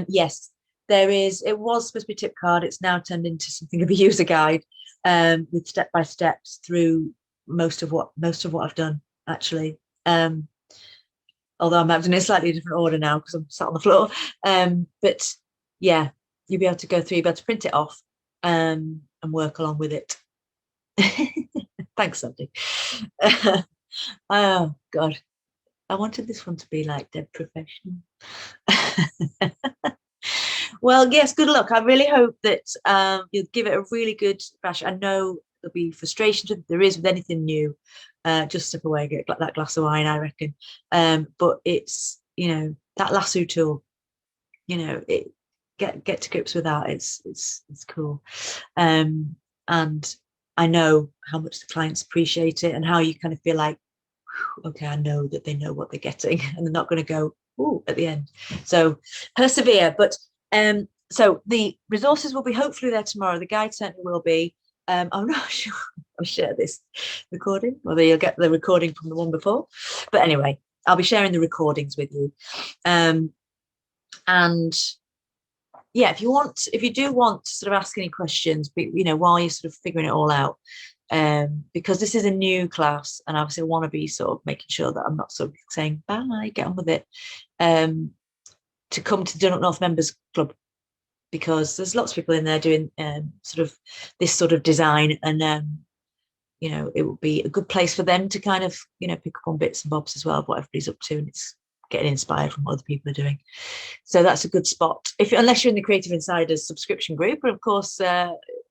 Yes, there is. It was supposed to be a tip card. It's now turned into something of a user guide with step by steps through most of what I've done actually. Although I'm having a slightly different order now because I'm sat on the floor. But yeah, you'll be able to go through. You'll be able to print it off and work along with it. Thanks, Sandy. Oh God, I wanted this one to be like dead professional. Well, yes, good luck. I really hope that you'll give it a really good bash. I know there'll be frustration. There is with anything new. Just step away, get that glass of wine, I reckon. But it's, you know, that lasso tool, you know, it get to grips with that. It's cool. And I know how much the clients appreciate it and how you kind of feel like, okay, I know that they know what they're getting and they're not going to go, ooh, at the end. So persevere. But so the resources will be hopefully there tomorrow. The guide certainly will be. I'm not sure I'll share this recording, whether you'll get the recording from the one before. But anyway, I'll be sharing the recordings with you. And yeah, if you do want to sort of ask any questions, but you know, while you're sort of figuring it all out, because this is a new class, and obviously I want to be sort of making sure that I'm not sort of saying bye, get on with it, to come to Donut North Members Club, because there's lots of people in there doing sort of this sort of design, and you know, it would be a good place for them to kind of, you know, pick up on bits and bobs as well of what everybody's up to, and it's getting inspired from what other people are doing. So that's a good spot. Unless you're in the Creative Insiders subscription group, but of course,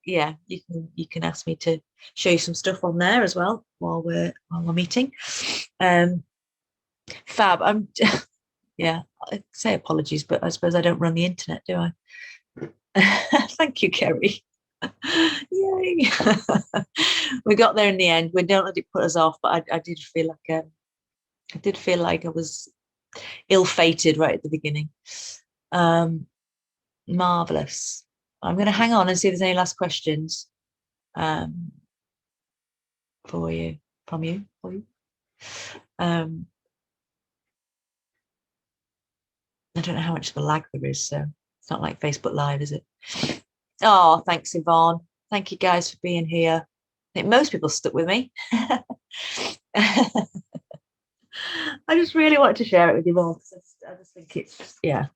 yeah, you can ask me to show you some stuff on there as well while we're meeting. Fab. I'm yeah, I say apologies, but I suppose I don't run the internet, do I? Thank you, Kerry. Yay. We got there in the end. We don't let it put us off, but I did feel like I was ill-fated right at the beginning. Marvelous. I'm going to hang on and see if there's any last questions for you. I don't know how much of a lag there is, so it's not like Facebook Live, is it? Oh, thanks, Yvonne. Thank you guys for being here. I think most people stuck with me. I just really want to share it with you all because I just think it's, yeah,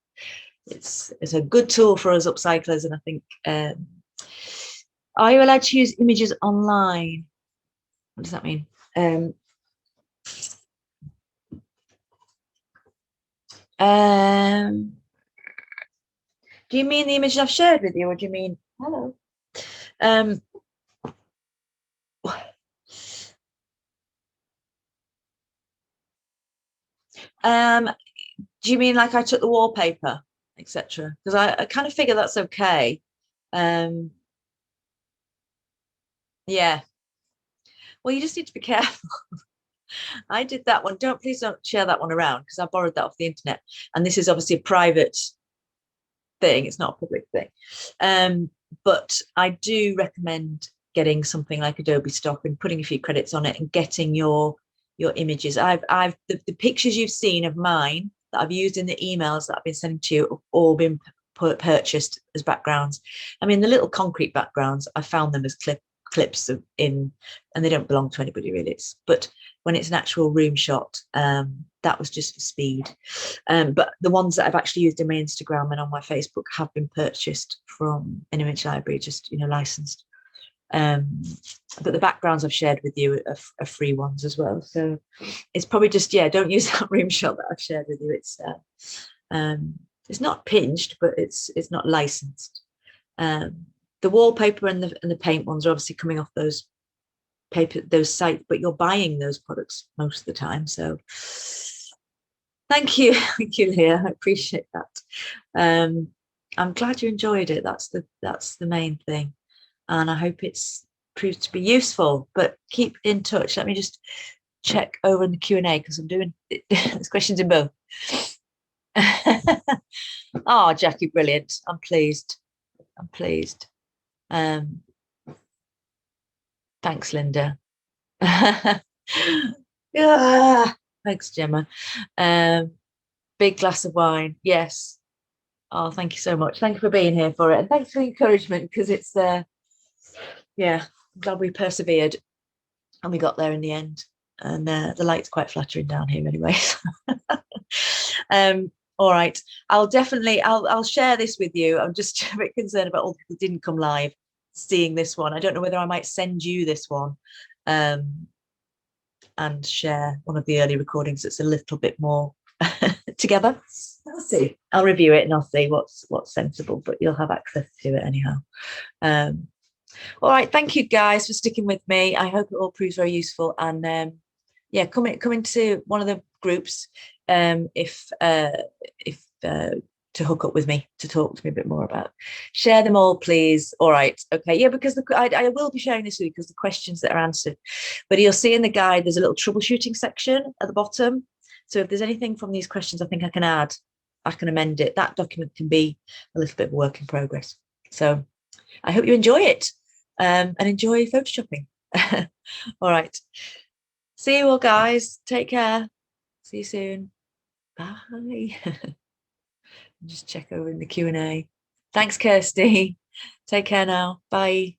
it's a good tool for us upcyclers. And I think, are you allowed to use images online? What does that mean? Do you mean the image I've shared with you, or do you mean hello? Do you mean like I took the wallpaper, etc.? Because I kind of figure that's okay. Yeah. Well, you just need to be careful. I did that one. Please don't share that one around because I borrowed that off the internet. And this is obviously a private thing. It's not a public thing. But I do recommend getting something like Adobe Stock and putting a few credits on it and getting your images. The pictures you've seen of mine that I've used in the emails that I've been sending to you have all been purchased as backgrounds. I mean, the little concrete backgrounds, I found them as clips in, and they don't belong to anybody really. But when it's an actual room shot, that was just for speed. But the ones that I've actually used in my Instagram and on my Facebook have been purchased from an image library, just licensed. But the backgrounds I've shared with you are free ones as well. So it's probably just, don't use that room shot that I've shared with you. It's not pinched, but it's not licensed. The wallpaper and the paint ones are obviously coming off those sites, but you're buying those products most of the time. So thank you, Leah. I appreciate that. I'm glad you enjoyed it. That's the main thing, and I hope it's proved to be useful. But keep in touch. Let me just check over in the Q&A because I'm doing there's questions in both. Oh, Jackie, brilliant. I'm pleased. Thanks, Linda. Yeah, thanks, Gemma. Big glass of wine. Yes. Oh, thank you so much. Thank you for being here for it. And thanks for the encouragement because it's I'm glad we persevered and we got there in the end. And the light's quite flattering down here anyway. All right. I'll share this with you. I'm just a bit concerned about all the people who didn't come live seeing this one. I don't know whether I might send you this one and share one of the early recordings that's a little bit more together. I'll see. I'll review it and I'll see what's sensible, but you'll have access to it anyhow. All right. Thank you guys for sticking with me. I hope it all proves very useful. And come into one of the groups if to hook up with me, to talk to me a bit more about. Share them all, please. All right. Okay. Yeah, because I will be sharing this with you because the questions that are answered. But you'll see in the guide, there's a little troubleshooting section at the bottom. So if there's anything from these questions I think I can add, I can amend it. That document can be a little bit of work in progress. So I hope you enjoy it and enjoy photoshopping. All right. See you all, guys. Take care. See you soon. Bye. Just check over in the Q&A. Thanks, Kirsty. Take care now. Bye.